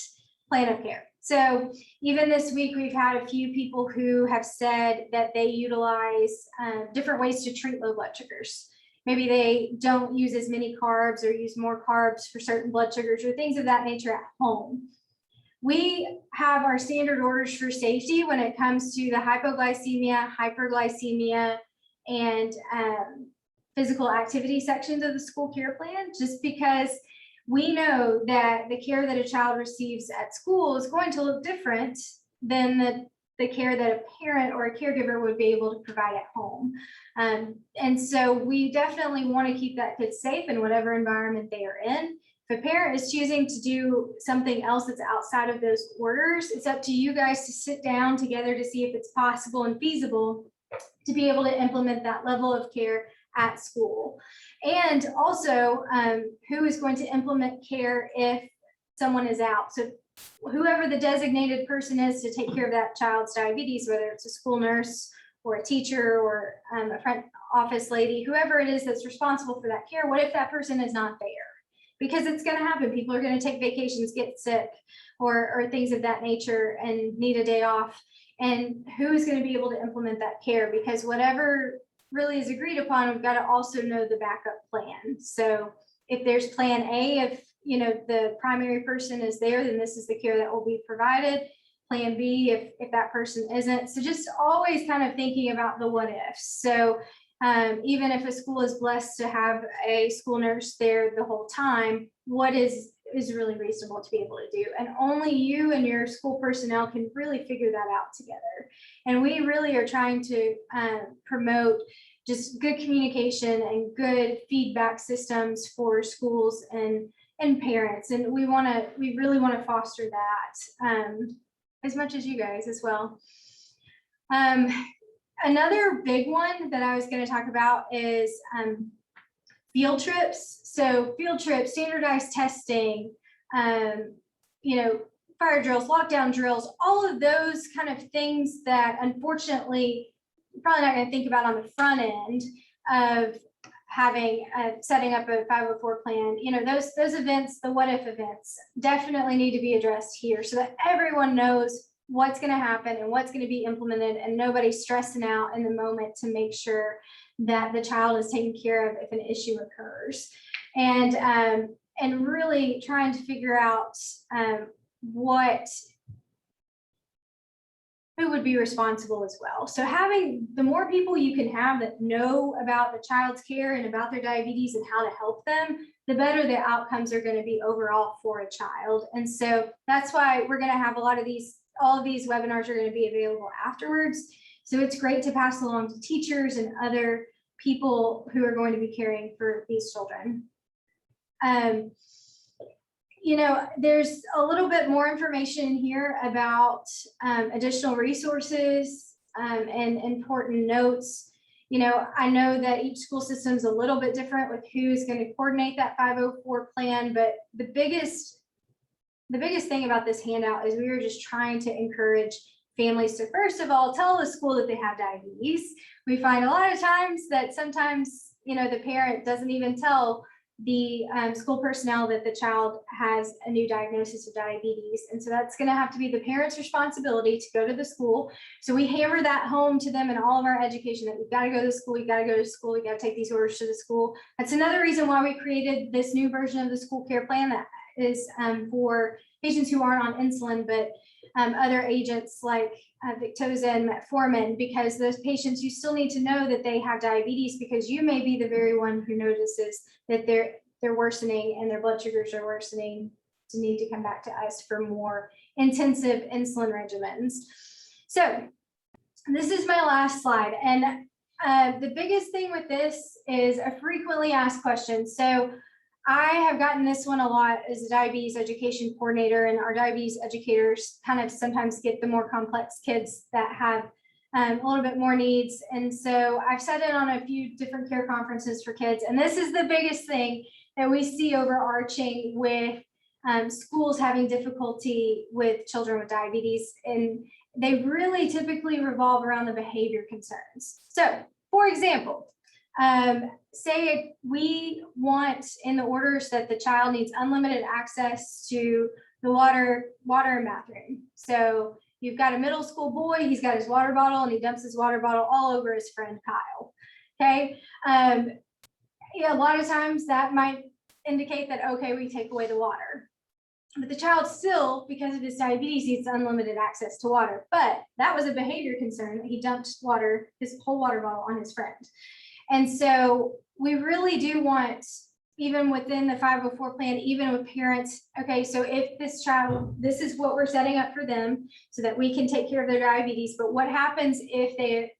Speaker 1: plan of care. So even this week, we've had a few people who have said that they utilize different ways to treat low blood sugars. Maybe they don't use as many carbs or use more carbs for certain blood sugars or things of that nature at home. We have our standard orders for safety when it comes to the hypoglycemia, hyperglycemia, and physical activity sections of the school care plan, just because we know that the care that a child receives at school is going to look different than the care that a parent or a caregiver would be able to provide at home. And so we definitely want to keep that kid safe in whatever environment they are in. If a parent is choosing to do something else that's outside of those orders, it's up to you guys to sit down together to see if it's possible and feasible to be able to implement that level of care at school. And also, who is going to implement care if someone is out? So whoever the designated person is to take care of that child's diabetes, whether it's a school nurse or a teacher or a front office lady, whoever it is that's responsible for that care, what if that person is not there? Because it's going to happen. People are going to take vacations, get sick, or things of that nature and need a day off. And who is going to be able to implement that care? Because whatever really is agreed upon, we've got to also know the backup plan. So if there's plan A, if the primary person is there, then this is the care that will be provided. Plan B, if that person isn't. So just always kind of thinking about the what ifs. So even if a school is blessed to have a school nurse there the whole time, what is really reasonable to be able to do? And only you and your school personnel can really figure that out together. And we really are trying to promote just good communication and good feedback systems for schools and parents. And we really want to foster that as much as you guys as well. Another big one that I was going to talk about is field trips. So field trips, standardized testing, fire drills, lockdown drills, all of those kind of things that unfortunately you're probably not going to think about on the front end of having setting up a 504 plan. Those events, the what if events, definitely need to be addressed here so that everyone knows what's going to happen and what's going to be implemented, and nobody's stressing out in the moment to make sure that the child is taken care of if an issue occurs, and really trying to figure out who would be responsible as well. So having the more people you can have that know about the child's care and about their diabetes and how to help them, the better the outcomes are going to be overall for a child. And so that's why we're going to have all of these webinars are going to be available afterwards. So it's great to pass along to teachers and other people who are going to be caring for these children. There's a little bit more information here about additional resources and important notes. I know that each school system is a little bit different with who's going to coordinate that 504 plan, but the biggest thing about this handout is we were just trying to encourage families to, first of all, tell the school that they have diabetes. We find a lot of times that sometimes, the parent doesn't even tell the school personnel that the child has a new diagnosis of diabetes. And so that's going to have to be the parent's responsibility to go to the school. So we hammer that home to them in all of our education that we've got to go to school, you got to go to school, you got to take these orders to the school. That's another reason why we created this new version of the school care plan that is for patients who aren't on insulin, but other agents like Victoza and Metformin, because those patients, you still need to know that they have diabetes, because you may be the very one who notices that they're worsening and their blood sugars are worsening to need to come back to us for more intensive insulin regimens. So this is my last slide. And the biggest thing with this is a frequently asked question. So I have gotten this one a lot as a diabetes education coordinator, and our diabetes educators kind of sometimes get the more complex kids that have a little bit more needs. And so I've sat in on a few different care conferences for kids, and this is the biggest thing that we see overarching with schools having difficulty with children with diabetes, and they really typically revolve around the behavior concerns. So, for example, say we want in the orders that the child needs unlimited access to the water and bathroom. So you've got a middle school boy, he's got his water bottle and he dumps his water bottle all over his friend Kyle. Okay. A lot of times that might indicate that, okay, we take away the water. But the child still, because of his diabetes, needs unlimited access to water. But that was a behavior concern that he dumped water, his whole water bottle on his friend. And so we really do want, even within the 504 plan, even with parents, okay, so if this child, this is what we're setting up for them so that we can take care of their diabetes, but what happens if a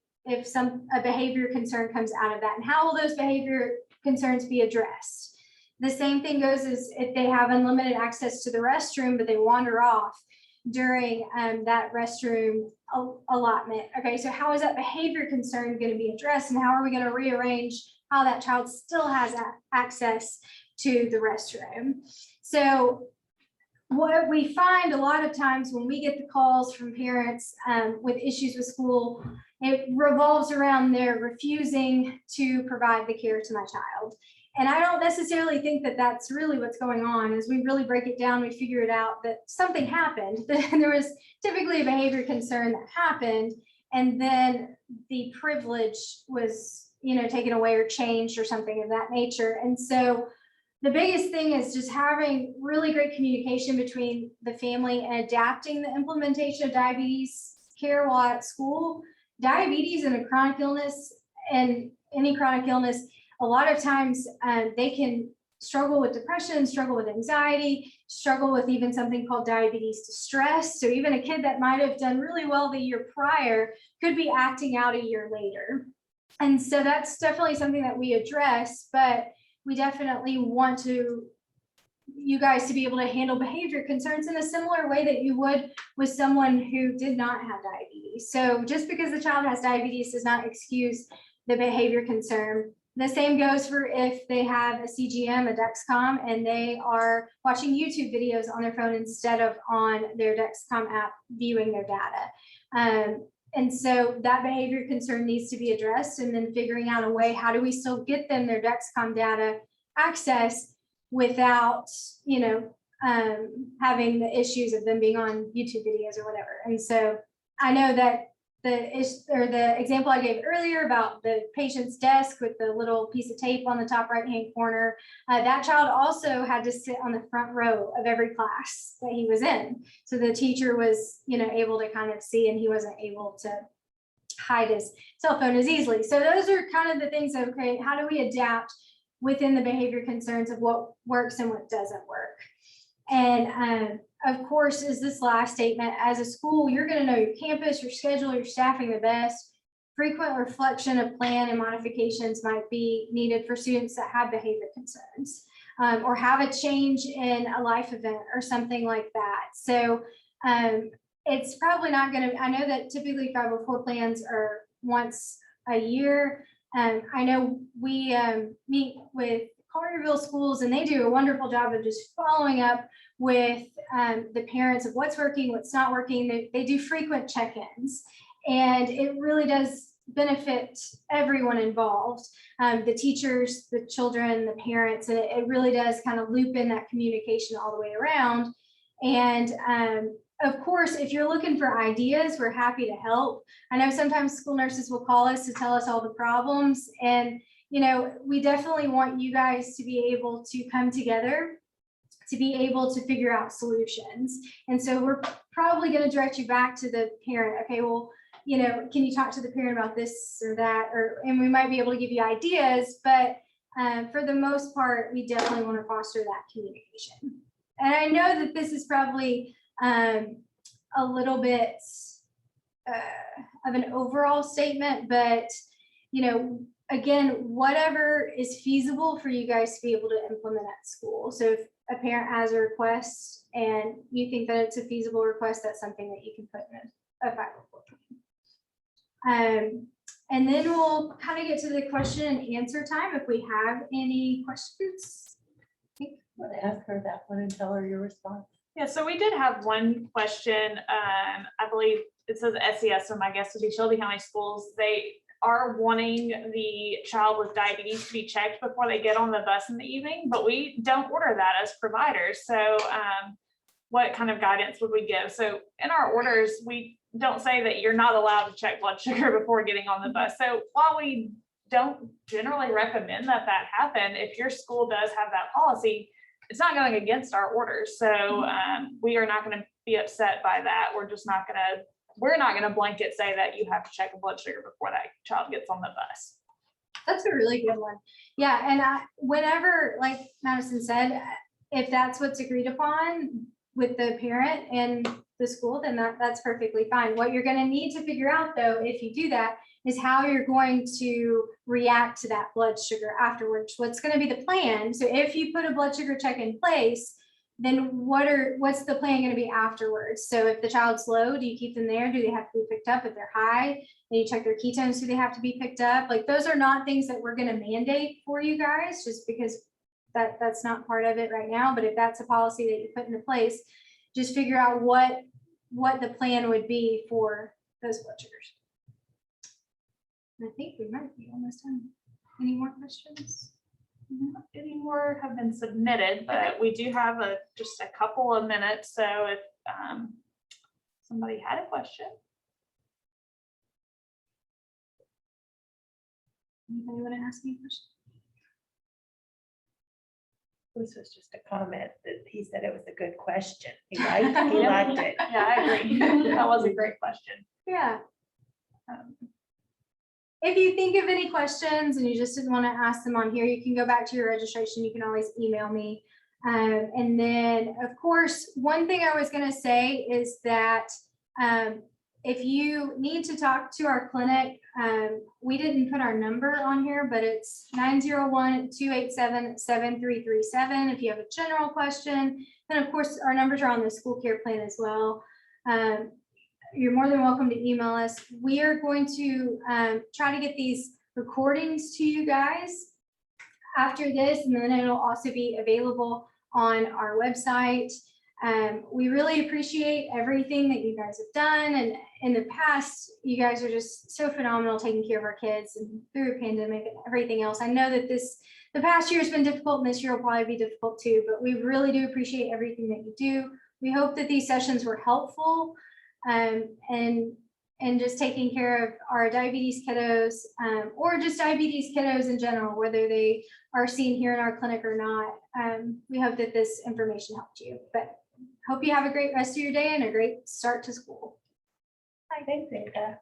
Speaker 1: behavior concern comes out of that, and how will those behavior concerns be addressed? The same thing goes as if they have unlimited access to the restroom, but they wander off during that restroom allotment. Okay, so how is that behavior concern going to be addressed, and how are we going to rearrange how that child still has access to the restroom? So what we find a lot of times when we get the calls from parents with issues with school, it revolves around their refusing to provide the care to my child. And I don't necessarily think that that's really what's going on. As we really break it down, we figure it out that something happened. There was typically a behavior concern that happened, and then the privilege was, taken away or changed or something of that nature. And so the biggest thing is just having really great communication between the family and adapting the implementation of diabetes care while at school. Diabetes and a chronic illness, and any chronic illness, a lot of times they can struggle with depression, struggle with anxiety, struggle with even something called diabetes distress. So even a kid that might have done really well the year prior could be acting out a year later. And so that's definitely something that we address, but we definitely want to you guys to be able to handle behavior concerns in a similar way that you would with someone who did not have diabetes. So just because the child has diabetes does not excuse the behavior concern. The same goes for if they have a CGM, a Dexcom, and they are watching YouTube videos on their phone instead of on their Dexcom app viewing their data. And so that behavior concern needs to be addressed, and then figuring out a way, how do we still get them their Dexcom data access without, having the issues of them being on YouTube videos or whatever. And so I know that the example I gave earlier about the patient's desk with the little piece of tape on the top right-hand corner, that child also had to sit on the front row of every class that he was in. So the teacher was, able to kind of see, and he wasn't able to hide his cell phone as easily. So those are kind of the things that, okay, how do we adapt within the behavior concerns of what works and what doesn't work? And of course, is this last statement, as a school, you're going to know your campus, your schedule, your staffing the best. Frequent reflection of plan and modifications might be needed for students that have behavior concerns, or have a change in a life event or something like that. So it's probably not going to, I know that typically 504 plans are once a year. I know we meet with Collierville schools, and they do a wonderful job of just following up with the parents of what's working, what's not working. They do frequent check-ins, and it really does benefit everyone involved, the teachers, the children, the parents, and it really does kind of loop in that communication all the way around. And of course, if you're looking for ideas, we're happy to help. I know sometimes school nurses will call us to tell us all the problems, and we definitely want you guys to be able to come together to be able to figure out solutions. And so we're probably going to direct you back to the parent. Okay, well, can you talk to the parent about this or that? And we might be able to give you ideas, but for the most part, we definitely want to foster that communication. And I know that this is probably a little bit of an overall statement, but again, whatever is feasible for you guys to be able to implement at school. So if a parent has a request and you think that it's a feasible request, that's something that you can put in a 504 plan. And then we'll kind of get to the question and answer time if we have any questions.
Speaker 4: I want to ask her that one and tell her your response.
Speaker 2: Yeah, so we did have one question. I believe it says SES, so my guess would be Shelby County Schools. They are wanting the child with diabetes to be checked before they get on the bus in the evening, but we don't order that as providers. So what kind of guidance would we give? So in our orders, we don't say that you're not allowed to check blood sugar before getting on the bus. So while we don't generally recommend that happen, if your school does have that policy, it's not going against our orders. So we are not going to be upset by that. We're not going to blanket say that you have to check a blood sugar before that child gets on the bus.
Speaker 1: That's a really good one. Yeah, and whenever, like Madison said, if that's what's agreed upon with the parent and the school, then that's perfectly fine. What you're going to need to figure out, though, if you do that, is how you're going to react to that blood sugar afterwards. What's going to be the plan? So if you put a blood sugar check in place, then what's the plan going to be afterwards? So if the child's low, do you keep them there? Do they have to be picked up? If they're high, then you check their ketones, do they have to be picked up? Like, those are not things that we're going to mandate for you guys, just because that's not part of it right now. But if that's a policy that you put into place, just figure out what the plan would be for those blood sugars. And I think we might be almost done. Any more questions?
Speaker 2: Not any more have been submitted, but we do have just a couple of minutes. So if somebody had a question.
Speaker 1: Anybody want to ask me a question?
Speaker 4: This was just a comment that he said it was a good question. He liked it.
Speaker 2: Yeah, I agree. That was a great question.
Speaker 1: Yeah. If you think of any questions and you just didn't want to ask them on here, you can go back to your registration. You can always email me. And then, of course, one thing I was going to say is that if you need to talk to our clinic, we didn't put our number on here, but it's 901-287-7337. If you have a general question, then of course our numbers are on the school care plan as well. You're more than welcome to email us. We are going to try to get these recordings to you guys after this, and then it'll also be available on our website. We really appreciate everything that you guys have done, and in the past, you guys are just so phenomenal taking care of our kids and through a pandemic and everything else. I know that the past year has been difficult, and this year will probably be difficult too, but we really do appreciate everything that you do. We hope that these sessions were helpful, and just taking care of our diabetes kiddos, or just diabetes kiddos in general, whether they are seen here in our clinic or not. We hope that this information helped you, but hope you have a great rest of your day and a great start to school.
Speaker 4: Thanks, Ava.